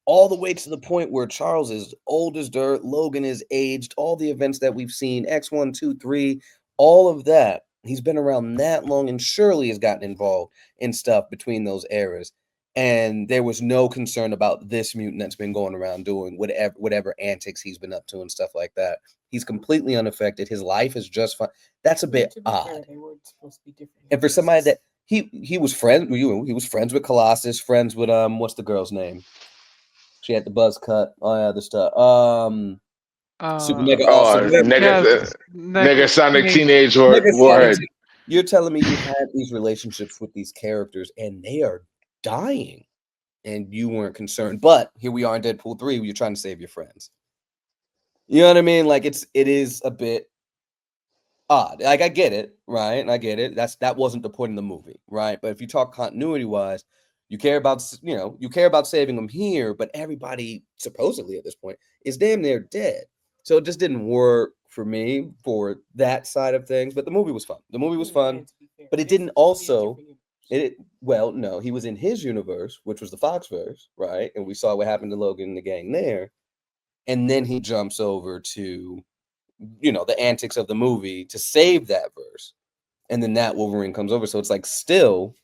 all the way to the point where Charles is old as dirt, Logan is aged, all the events that we've seen, X1, 2, 3, all of that. He's been around that long and surely has gotten involved in stuff between those eras. And there was no concern about this mutant that's been going around doing whatever antics he's been up to and stuff like that. He's completely unaffected. His life is just fine. That's a
And
bit
to be fair,
odd.
they were supposed to be different
And for somebody
universes.
that he was friends with Colossus, friends with what's the girl's name? She had the buzz cut, all that other stuff. Super
Uh,
mega awesome.
Oh,
Whatever.
yes,
Negasonic
teenage.
Teenage
Mega Sonic.
Warhead.
You're telling me you had these relationships with these characters and they are dying and you weren't concerned. But here we are in Deadpool 3 where you're trying to save your friends. You know what I mean? Like it is a bit odd. Like I get it, right? I get it. That wasn't the point of the movie, right? But if you talk continuity wise, you care about saving them here, but everybody supposedly at this point is damn near dead. So it just didn't work for me for that side of things. But the movie was fun. The movie was fun,
And to be fair,
but it
it is
didn't
supposed to be a
also
different universe.
well, no, he was in his universe, which was the Foxverse, right? And we saw what happened to Logan and the gang there. And then he jumps over to the antics of the movie to save that verse. And then that Wolverine comes over. So it's like still,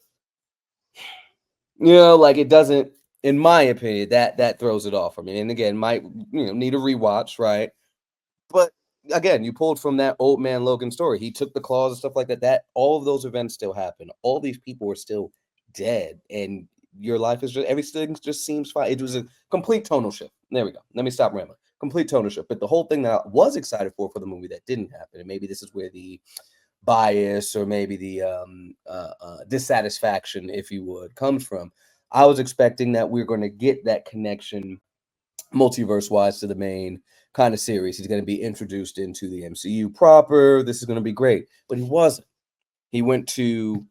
like it doesn't, in my opinion, that throws it off for me. And again, might need a rewatch, right? But again, you pulled from that old man Logan story. He took the claws and stuff like that. That all of those events still happen. All these people are still dead, and your life is just everything just seems fine. It was a complete tonal shift. There we go. Let me stop rambling. Complete tonal shift. But the whole thing that I was excited for the movie that didn't happen, and maybe this is where the bias or maybe the dissatisfaction, if you would, comes from. I was expecting that we're going to get that connection multiverse wise to the main kind of series. He's going to be introduced into the MCU proper. This is going to be great, but he wasn't. He went to,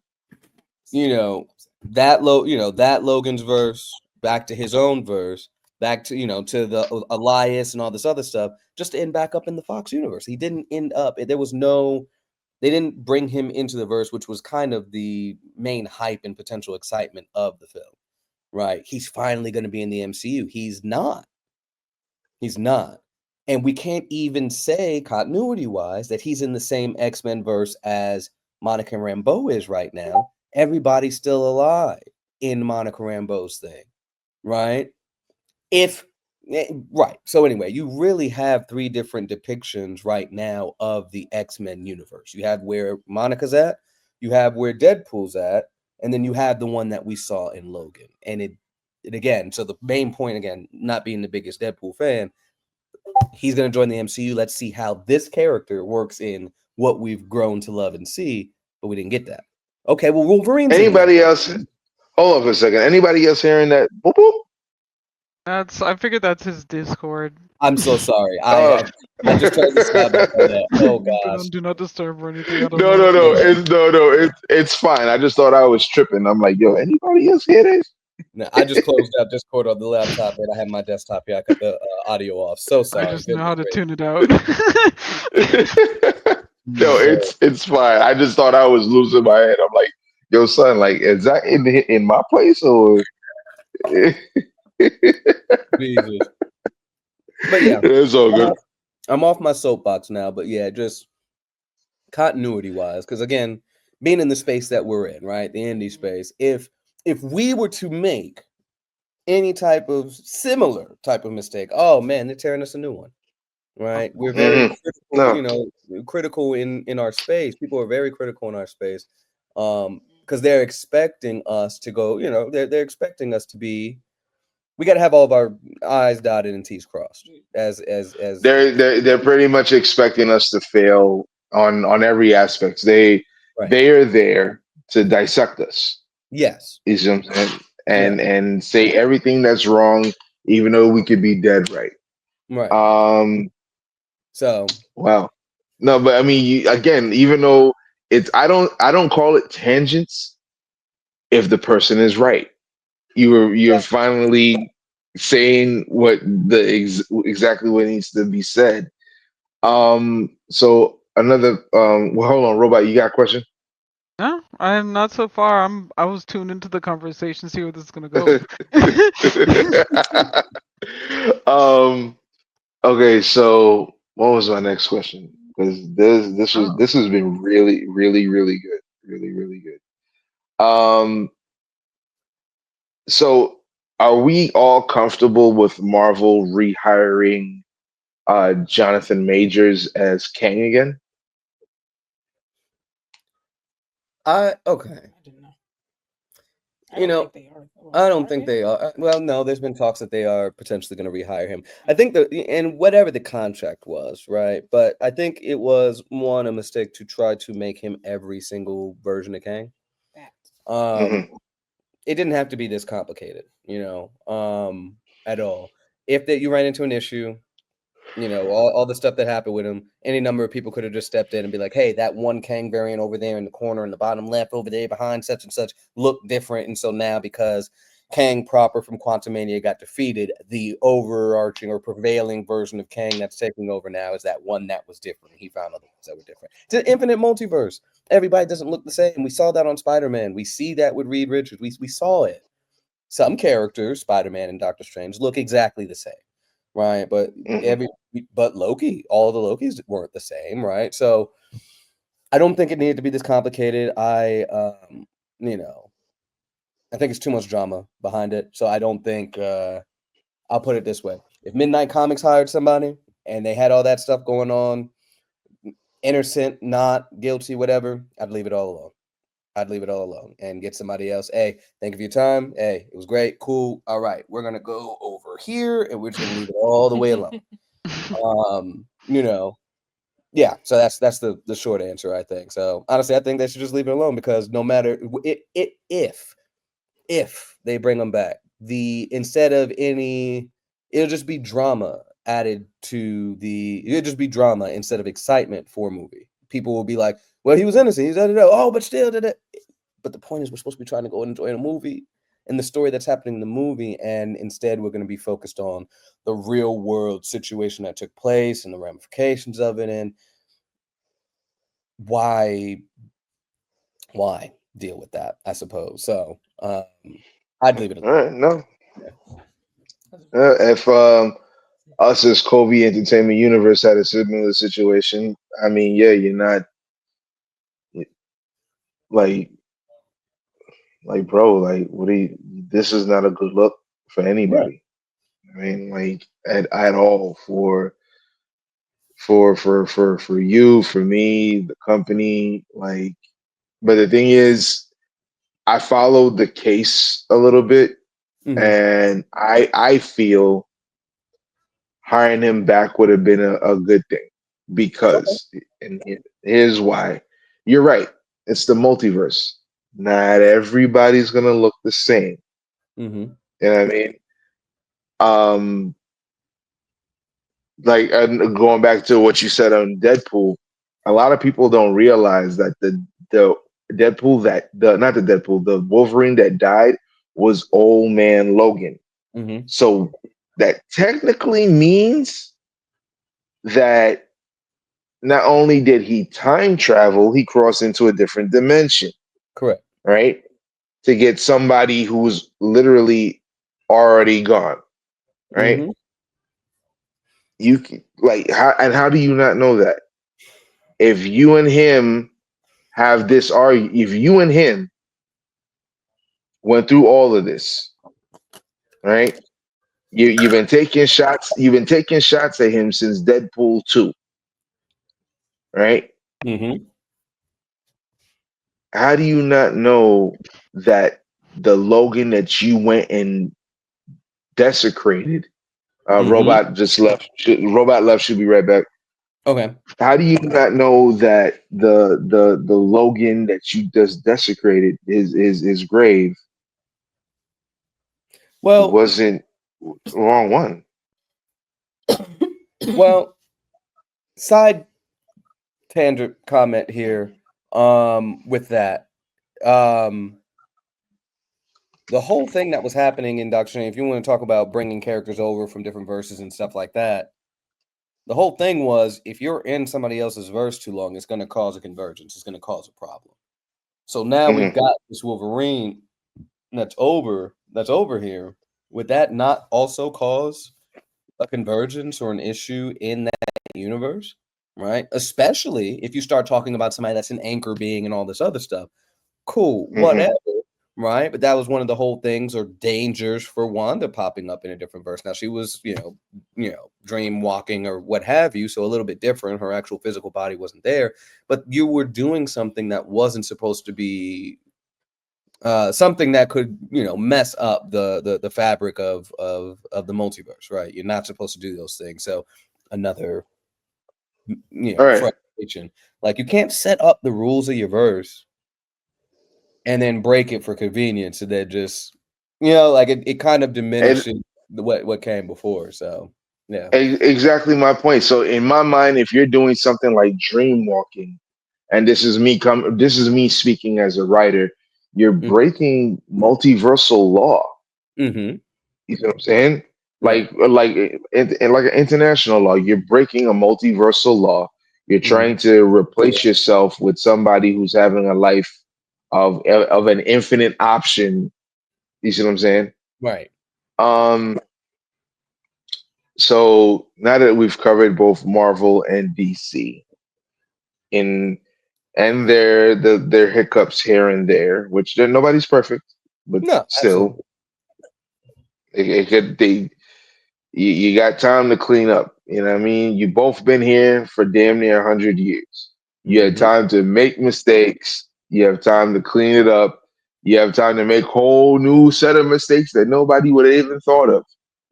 that Logan's verse, back to his own verse, back to to the Elias and all this other stuff, just to end back up in the Fox universe. He didn't end up. There was no. They didn't bring him into the verse, which was kind of the main hype and potential excitement of the film. Right? He's finally going to be in the MCU. He's not. He's not. And we can't even say continuity-wise that he's in the same X-Men verse as Monica Rambeau is right now. Everybody's still alive in Monica Rambeau's thing, right? Right. So anyway, you really have three different depictions right now of the X-Men universe. You have where Monica's at, you have where Deadpool's at, and then you have the one that we saw in Logan. And it again, so the main point, again, not being the biggest Deadpool fan, he's going to join the MCU. Let's see how this character works in what we've grown to love and see, but we didn't get that. Okay, well, Wolverine's
Anybody else? Hold on for a second. Anybody else hearing that? Boop, boop?
I figured that's his Discord.
I'm so sorry. I just turned the sound off on that. Oh gosh.
Do not disturb or anything. I don't
No,
know.
it's fine. I just thought I was tripping. I'm like, yo, anybody else hear this?
No, I just closed out Discord on the laptop and I have my desktop here. I cut the audio off. So sorry.
I just know how to tune it out.
No, it's fine. I just thought I was losing my head. I'm like, yo, son, like, is that in my place or?
Jesus. But yeah,
it's all good.
I'm off my soapbox now. But yeah, just continuity wise, because again, being in the space that we're in, right, the indie space, if we were to make any type of similar type of mistake, oh man, they're tearing us a new one, right? We're very critical, critical in our space. People are very critical in our space, because they're expecting us to go, they're expecting us to be. We got to have all of our I's dotted and T's crossed. As
they're pretty much expecting us to fail on every aspect. They are there to dissect us.
Yes.
You see what I'm saying? And say everything that's wrong, even though we could be dead right.
Right. So
wow. No, but I mean, again, even though I don't call it tangents if the person is right. You're finally saying what exactly what needs to be said. So another well, hold on, Robot, you got a question?
No, I'm not so far. I was tuned into the conversation, see where this is gonna go.
Okay, so what was my next question? Because this has been really, really, really good. Really, really good. So are we all comfortable with Marvel rehiring Jonathan Majors as Kang again?
Okay. I don't think they are. Well, no, there's been talks that they are potentially going to rehire him. I think and whatever the contract was, right? But I think it was a mistake to try to make him every single version of Kang. It didn't have to be this complicated, at all. If that you ran into an issue, all the stuff that happened with him, any number of people could have just stepped in and be like, hey, that one Kang variant over there in the corner in the bottom left over there behind such and such looked different. And so now because Kang proper from Quantumania got defeated, the overarching or prevailing version of Kang that's taking over now is that one that was different. He found other ones that were different. It's an infinite multiverse. Everybody doesn't look the same. We saw that on Spider-Man. We see that with Reed Richards. We saw it. Some characters, Spider-Man and Doctor Strange, look exactly the same. Right, but Loki, all the Lokis weren't the same, right? So I don't think it needed to be this complicated. I think it's too much drama behind it. So I don't think I'll put it this way: if Midnight Comics hired somebody and they had all that stuff going on, innocent, not guilty, whatever, I'd leave it all alone. I'd leave it all alone and get somebody else. Hey, thank you for your time. Hey, it was great. Cool. All right. We're going to go over here and we're just going to leave it all the way alone. Yeah. So that's the short answer, I think. So honestly, I think they should just leave it alone because no matter if they bring them back, instead of any it'll just be drama added to the. It'll just be drama instead of excitement for a movie. People will be like, "Well, he was innocent. He's oh, but still did it." But the point is, we're supposed to be trying to go and enjoy a movie and the story that's happening in the movie, and instead we're going to be focused on the real world situation that took place and the ramifications of it, and why deal with that, I suppose. So I'd leave it
All
alone.
right, no.
Yeah.
If us as Kobe Entertainment Universe had a similar situation, I mean, yeah, you're not like bro, like what do you? This is not a good look for
Right.
anybody. I mean, like at all for you, for me, the company, like. But the thing is, I followed the case a little bit,
Mm-hmm.
and I feel hiring him back would have been a good thing
Okay.
because, and here's why. You're right. It's the multiverse. Not everybody's gonna look the same.
Mm-hmm.
You know what I mean? Um, like going back to what you said on Deadpool, a lot of people don't realize that the Deadpool that the not the Deadpool, the Wolverine that died was old man Logan.
Mm-hmm.
So that technically means that not only did he time travel, he crossed into a different dimension,
Correct.
right? To get somebody who's literally already gone, right?
Mm-hmm.
Like how do you not know that? If you and him have this argue, if you and him went through all of this, right? You've been taking shots at him since Deadpool 2, right?
Mm-hmm.
How do you not know that the Logan that you went and desecrated?
Mm-hmm.
Robot just left. Robot left. Should be right back.
Okay.
How do you not know that the Logan that you just desecrated his grave
Well,
wasn't wrong one?
well, side tangent comment here. With that, um, the whole thing that was happening in Doctor Strange, if you want to talk about bringing characters over from different verses and stuff like that, the whole thing was if you're in somebody else's verse too long, it's going to cause a convergence. It's going to cause a problem. So now we've
Hmm.
got this Wolverine that's over here. Would that not also cause a convergence or an issue in that universe? Right? Especially if you start talking about somebody that's an anchor being and all this other stuff. Cool,
Hmm.
whatever. Right? But that was one of the whole things or dangers for Wanda popping up in a different verse. Now she was, dream walking or what have you, so a little bit different. Her actual physical body wasn't there, but you were doing something that wasn't supposed to be something that could, mess up the fabric of the multiverse, right? You're not supposed to do those things. So another,
All right.
frustration. Like you can't set up the rules of your verse and then break it for convenience, and then just like it kind of
And
diminishes what came before. So yeah.
exactly my point. So in my mind, if you're doing something like dream walking, and this is me speaking as a writer, you're breaking multiversal law.
Mm-hmm.
You know what I'm saying?
Right.
Like an international law, you're breaking a multiversal law. You're
Mm-hmm.
trying to replace yourself with somebody who's having a life of an infinite option. You see what I'm saying?
Right.
Um, so now that we've covered both Marvel and DC in and their hiccups here and there, which nobody's perfect, but
No,
still,
absolutely.
it could they you got time to clean up. You know what I mean? You both been here for damn near 100 years. You had
Mm-hmm.
time to make mistakes. You have time to clean it up. You have time to make whole new set of mistakes that nobody would have even thought of.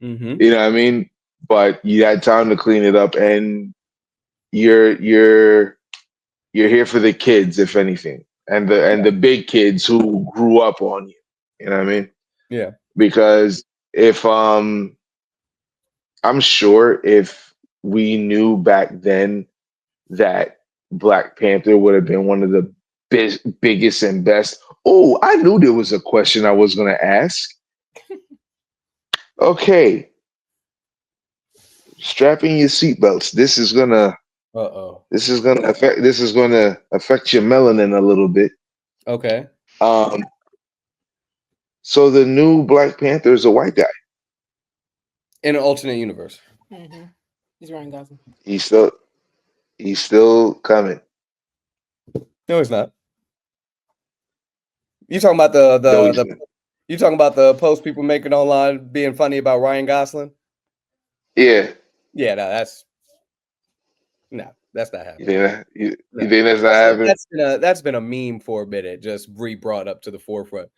Mm-hmm.
You know what I mean? But you had time to clean it up, and you're you're you're here for the kids, if anything, and the big kids who grew up on you. You know what I mean?
Yeah.
Because if I'm sure if we knew back then that Black Panther would have been one of the biggest and best. Oh, I knew there was a question I was going to ask. Okay, strap in your seatbelts.
Uh-oh.
This is gonna affect your melanin a little bit.
Okay.
Um, so the new Black Panther is a white guy.
In an alternate universe.
Mm-hmm. He's Ryan Gosling.
He's still he's still coming.
No, he's not. You talking about the
No,
the
he's
the
not.
you talking about the post people making online being funny about Ryan Gosling?
Yeah,
Yeah, no, that's not
you
happening.
think that you
No.
think that's not happening?
That's been a meme for a minute, just re-brought up to the forefront.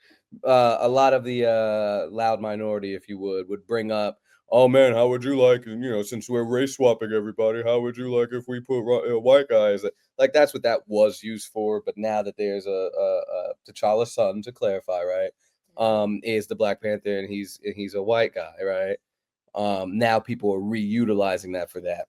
A lot of the loud minority, if you would bring up, oh man, how would you like, since we're race swapping everybody, how would you like if we put white guys? Like that's what that was used for. But now that there's a T'Challa's son, to clarify, right, is the Black Panther, and he's a white guy, right? Now people are reutilizing that for that.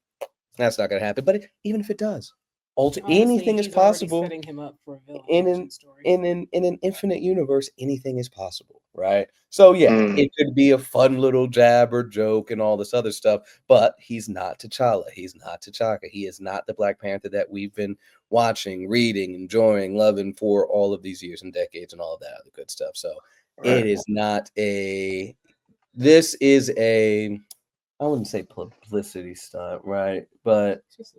That's not going to happen. But even if it does,
Honestly,
anything is
he's already
possible
setting him up for a villain
in
origin
an
story.
in an infinite universe. Anything is possible, right? So yeah,
Mm,
it could be a fun little jab or joke and all this other stuff. But he's not T'Challa. He's not T'Chaka. He is not the Black Panther that we've been watching, reading, enjoying, loving for all of these years and decades and all of that other good stuff. So it
right.
is not a. This is a. I wouldn't say publicity stunt, right? But
It's just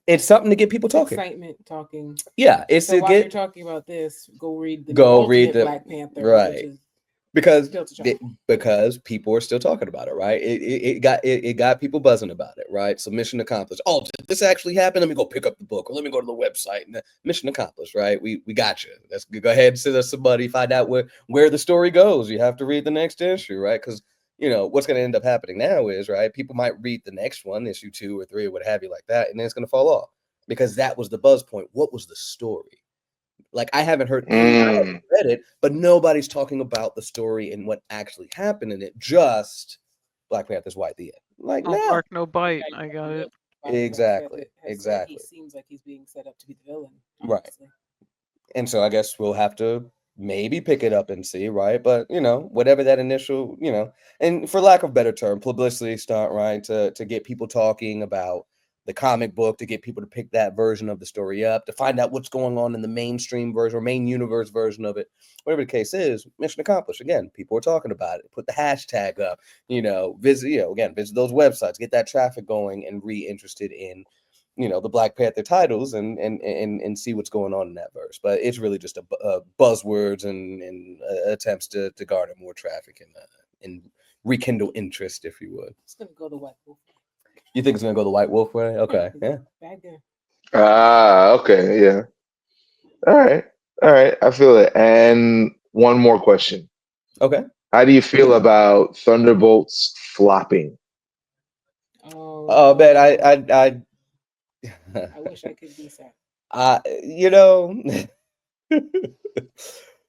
it's something to get people talking.
excitement talking.
Yeah, it's
So
to
while you're
get
talking about this, go read the new
go read
alternate
the
Black Panther,
right
which is
because
still T'Challa.
because people are still talking about it, right? It got people buzzing about it, right? So mission accomplished. Oh, did this actually happen? Let me go pick up the book, or let me go to the website. And mission accomplished, right? We got you. Let's go ahead and send us somebody, find out where the story goes. You have to read the next issue, right? Because what's going to end up happening now is, right, people might read the next one, issue 2 or 3 or what have you like that, and then it's going to fall off because that was the buzz point. What was the story? Like I haven't heard I haven't
Mm,
read it, but nobody's talking about the story and what actually happened in it. Just Black Panther's white the end. Like
No
no,
bark, no bite. I got it.
exactly,
Has said he
exactly,
seems like he's being set up to be the villain.
right.
Honestly,
And so I guess we'll have to maybe pick it up and see, right? But whatever that initial, and for lack of better term, publicity stunt, right? To get people talking about the comic book, to get people to pick that version of the story up, to find out what's going on in the mainstream version or main universe version of it, whatever the case is, mission accomplished. Again, people are talking about it. Put the hashtag up, visit those websites, get that traffic going and re-interested in the Black Panther titles and see what's going on in that verse. But it's really just a buzzwords and attempts to garner more traffic and rekindle interest, if you would.
it's gonna go the White Wolf.
You think it's gonna go the White Wolf way? Okay, yeah.
Bad guy.
okay, yeah. All right, all right. I feel it. And one more question:
Okay.
how do you feel about Thunderbolts flopping?
Oh
Oh man,
no! I wish I could be sad.
I you know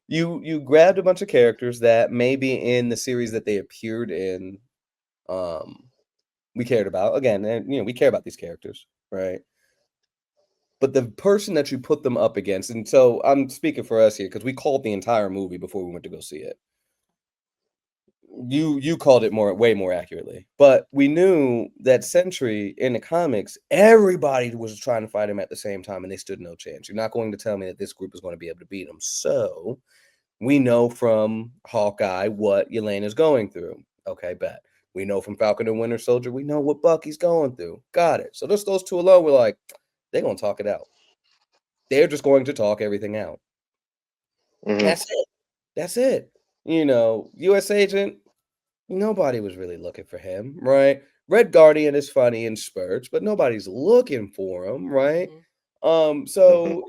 you grabbed a bunch of characters that maybe in the series that they appeared in, um, we cared about. Again, and we care about these characters, right? But the person that you put them up against, and so I'm speaking for us here because we called the entire movie before we went to go see it. You called it way more accurately, but we knew that Sentry in the comics, everybody was trying to fight him at the same time, and they stood no chance. You're not going to tell me that this group is going to be able to beat him. So we know from Hawkeye what Yelena's going through. Okay, bet. We know from Falcon and Winter Soldier, we know what Bucky's going through. Got it. So just those two alone, we're like, they're gonna talk it out. They're just going to talk everything out.
Hmm.
That's it. That's it. U.S. Agent, nobody was really looking for him, right? Red Guardian is funny in spurts, but nobody's looking for him, right?
Hmm.
So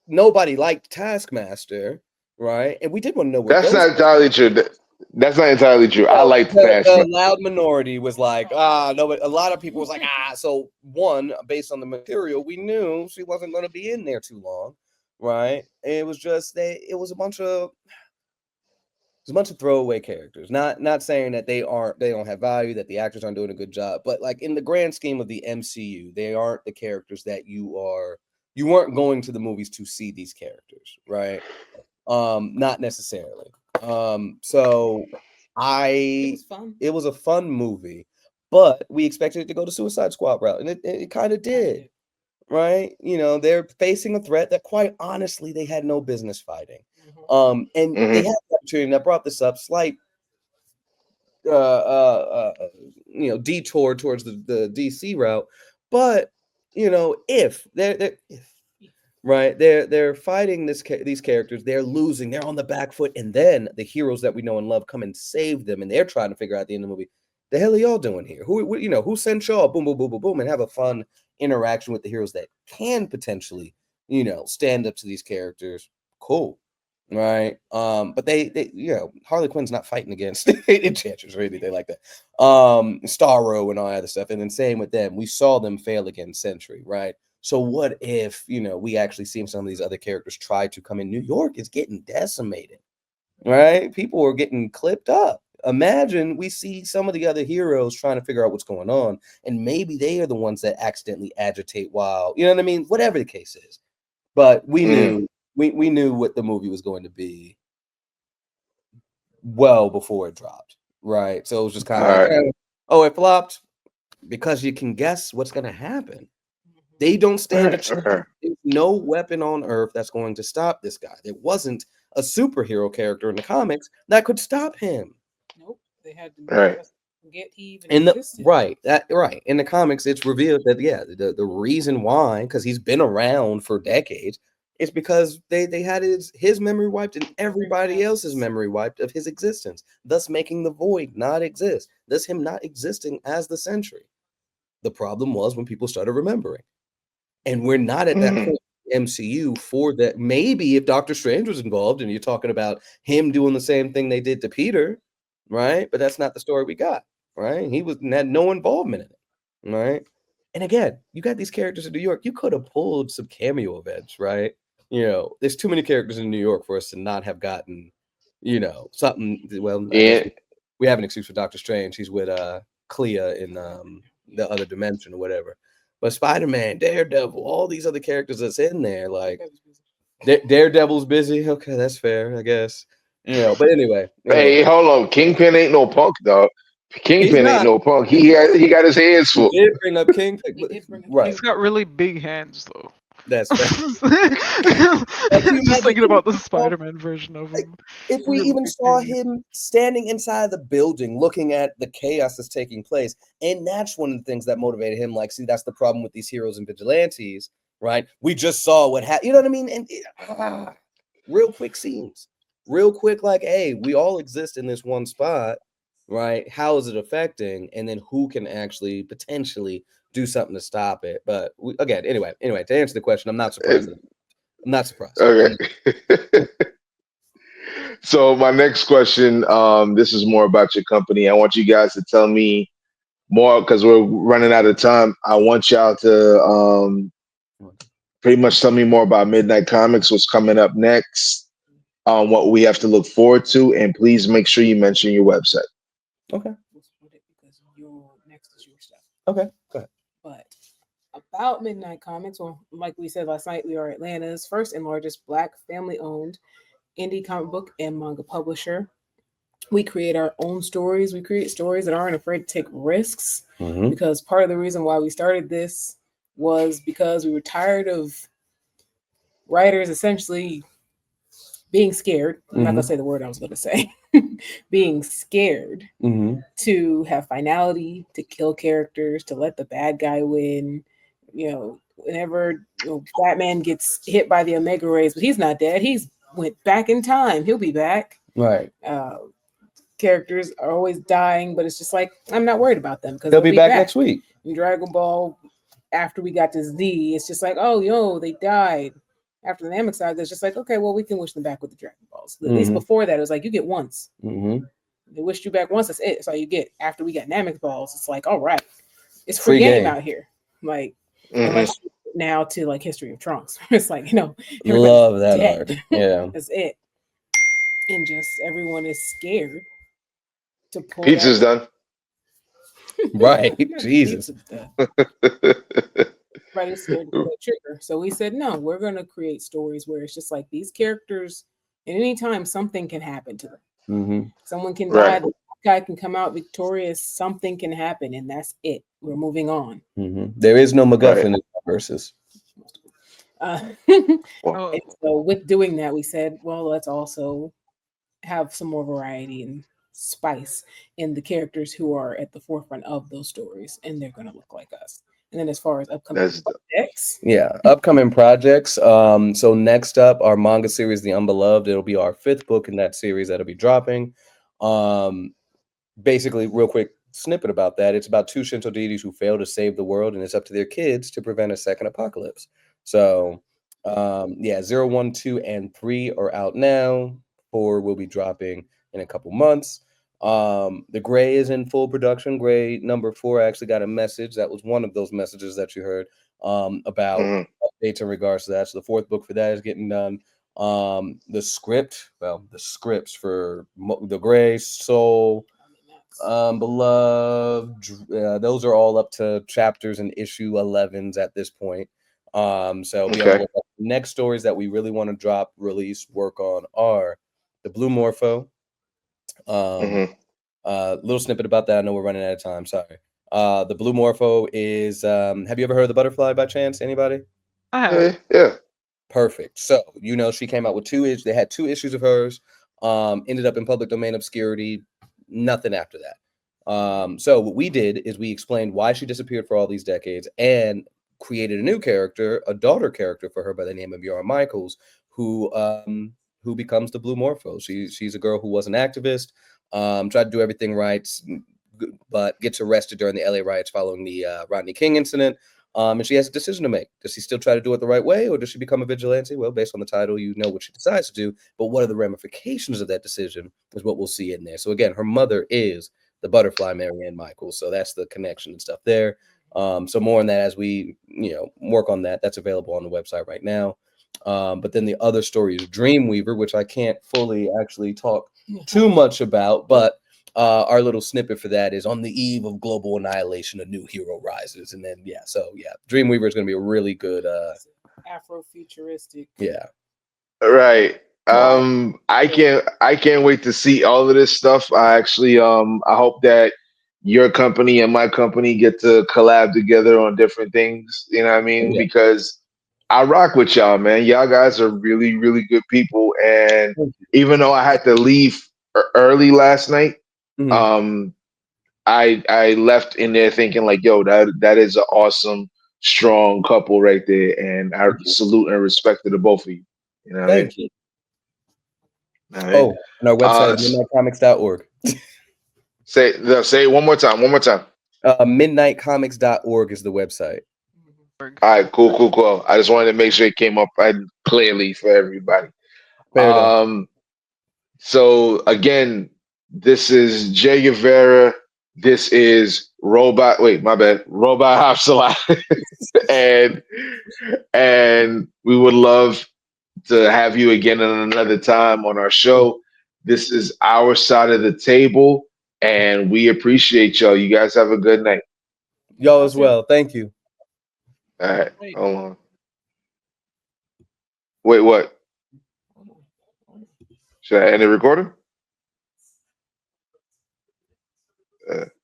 nobody liked Taskmaster, right? And we did want to know where
That's
Ghost.
not entirely true. That's not entirely true. I
So
like the
the
Taskmaster.
loud minority was like, no, but a lot of people was like, so one, based on the material, we knew she wasn't going to be in there too long, right? And it was just it was a bunch of There's a bunch of throwaway characters. Not saying that they don't have value, that the actors aren't doing a good job, but like in the grand scheme of the MCU, they aren't the characters that you weren't going to the movies to see these characters, right? Not necessarily. So
It was fun.
it was a fun movie, but we expected it to go the Suicide Squad route, and it kind of did. Right? You know, they're facing a threat that quite honestly they had no business fighting. And they
Hmm.
had the opportunity, and I brought this up, slight detour towards the DC route. But if if right, they're fighting these characters, they're losing, they're on the back foot, and then the heroes that we know and love come and save them, and they're trying to figure out at the end of the movie, the hell are y'all doing here? Who sent y'all? Boom, boom, boom, boom, boom, and have a fun interaction with the heroes that can potentially, stand up to these characters. Cool. Right. But they Harley Quinn's not fighting against Enchantress or anything like that. Starro and all that other stuff. And then same with them. We saw them fail against Sentry, right? So what if, we actually see some of these other characters try to come in? New York is getting decimated, right? People are getting clipped up. Imagine we see some of the other heroes trying to figure out what's going on, and maybe they are the ones that accidentally agitate while, you know what I mean? Whatever the case is. But we knew we knew what the movie was going to be well before it dropped, right? So it was just kind
All
of like,
right.
oh, it flopped, because you can guess what's going to happen. They don't
All
stand a
right.
chance.
Okay.
There's no weapon on earth that's going to stop this guy. There wasn't a superhero character in the comics that could stop him.
Nope. They had to
All
make
right.
us forget he even
In the
existed.
right in the comics, it's revealed that the reason why, because he's been around for decades, is because they had his memory wiped and everybody else's memory wiped of his existence, thus making the void not exist, thus him not existing as the Sentry. The problem was when people started remembering. And we're not at that
Hmm.
point in MCU for that. Maybe if Doctor Strange was involved and you're talking about him doing the same thing they did to Peter, right? But that's not the story we got, right? He had no involvement in it, right? And again, you got these characters in New York. You could have pulled some cameo events, right? There's too many characters in New York for us to not have gotten, something. Well, I guess
Yeah.
we have an excuse for Doctor Strange. He's with Clea in the other dimension or whatever. But Spider-Man, Daredevil, all these other characters that's in there, like Daredevil's busy. Okay, that's fair, I guess. But anyway,
Hey, hold on. Kingpin ain't no punk, dog.
he's
Kingpin ain't
not.
no punk. He got his hands
He
full.
did bring up King,
He did bring up
right?
He's got really big hands though.
That's fair.
Just
Can you imagine
thinking about the Spider-Man version of
like,
him.
if we
Really
even
big
saw
hands.
him standing inside the building looking at the chaos that's taking place, and that's one of the things that motivated him. Like, see, that's the problem with these heroes and vigilantes, right? We just saw what happened. You know what I mean? And real quick scenes, real quick, like, hey, we all exist in this one spot, right? How is it affecting? And then who can actually potentially do something to stop it? But anyway, to answer the question, I'm not surprised. I'm not surprised.
Okay. So my next question, this is more about your company. I want you guys to tell me more because we're running out of time. I want y'all to pretty much tell me more about Midnight Comics, what's coming up next, what we have to look forward to, and please make sure you mention your website.
Okay.
Because your next is your stuff.
Okay. Go ahead.
But about Midnight Comics, well, like we said last night, we are Atlanta's first and largest Black family-owned indie comic book and manga publisher. We create our own stories. We create stories that aren't afraid to take risks, because part of the reason why we started this was because we were tired of writers essentially being scared. I'm not gonna say the word I was gonna say. Being scared to have finality, to kill characters, to let the bad guy win. Whenever Batman gets hit by the Omega rays, but he's not dead. He's went back in time. He'll be back.
Right.
Characters are always dying, but it's just like, I'm not worried about them because
They'll be back next week.
In Dragon Ball, after we got to Z, it's just like, oh, they died. After the Namek saga, it's just like, okay, well, we can wish them back with the Dragon Balls. At least before that, it was like, you get once. They wished you back once, that's it. That's all you get. After we got Namek Balls, it's like, all right, it's free game out here. Like, unless you now to like History of Trunks. It's like,
love that
dead.
art. Yeah.
That's it. and just everyone is scared to pull that.
Pizza's done.
Right.
Not the
Jesus.
pizza stuff. Everybody's scared to pull that trigger. So we said, no, we're going to create stories where it's just like these characters, at any time, something can happen to them.
Hmm.
Someone can die,
Right.
the guy can come out victorious, something can happen, and that's it. We're moving on.
Hmm. There is no
Right.
MacGuffin in verses.
Uh,
Well,
Oh,
and so with doing that, we said, well, let's also have some more variety and spice in the characters who are at the forefront of those stories, and they're going to look like us. And then as far as upcoming
that's
projects,
Yeah, upcoming projects. So next up, our manga series, The Unbeloved. It'll be our fifth book in that series that'll be dropping. Um, Basically, real quick snippet about that. It's about two Shinto deities who fail to save the world, and it's up to their kids to prevent a second apocalypse. So, yeah, 0, 1, 2, and 3 are out now. 4 will be dropping in a couple months. The Gray is in full production. Gray number 4 actually got a message. That was one of those messages that you heard about
mhm.
updates in regards to that. So the fourth book for that is getting done. The script, well, the scripts for The Gray, Soul, Beloved, those are all up to chapters and issue 11s at this point. So be on the
Okay.
lookout. Next stories that we really want to drop, release, work on are the Blue Morpho. Um,
Hmm.
Little snippet about that. I know we're running out of time. Sorry. The Blue Morpho is. Have you ever heard of the Butterfly by chance? Anybody?
I have.
Yeah. Yeah.
Perfect. So she came out with two issues. They had two issues of hers. Ended up in public domain obscurity. Nothing after that. So what we did is we explained why she disappeared for all these decades and created a new character, a daughter character for her by the name of Yara Michaels, who becomes the Blue Morpho. She's a girl who was an activist, tried to do everything right, but gets arrested during the LA riots following the Rodney King incident. And she has a decision to make. Does she still try to do it the right way, or does she become a vigilante? Well, based on the title, you know what she decides to do. But what are the ramifications of that decision is what we'll see in there. So again, her mother is the butterfly Marianne Michaels. So that's the connection and stuff there. So more on that as we work on that. That's available on the website right now. But then the other story is Dreamweaver, which I can't fully actually talk too much about, but our little snippet for that is on the eve of global annihilation, a new hero rises. And then, Dreamweaver is going to be a really good,
Afrofuturistic.
yeah.
Right.
Right.
I can't wait to see all of this stuff. I hope that your company and my company get to collab together on different things. You know what I mean?
Yeah.
Because I rock with y'all, man. Y'all guys are really, really good people. And
Thank you.
even though I had to leave early last night,
Mhm.
um, I left in there thinking like, yo, that is an awesome, strong couple right there. And I
Thank you.
salute and respect to the both of you. You know what I mean?
Thank you.
All right.
Oh, and our website is midnightcomics.org.
Say it one more time. One more time.
Midnightcomics.org is the website.
All right. Cool. Cool. Cool. I just wanted to make sure it came up clearly for everybody.
Fair enough.
So again, this is Jay Guevara. This is Robot. Wait, my bad. Robot Hopsalot. and and we would love to have you again at another time on our show. This is our side of the table, and we appreciate y'all. You guys have a good night.
Y'all as well. Thank you.
All right.
Wait.
Hold on. Wait, what? Should I end the recording? Uh,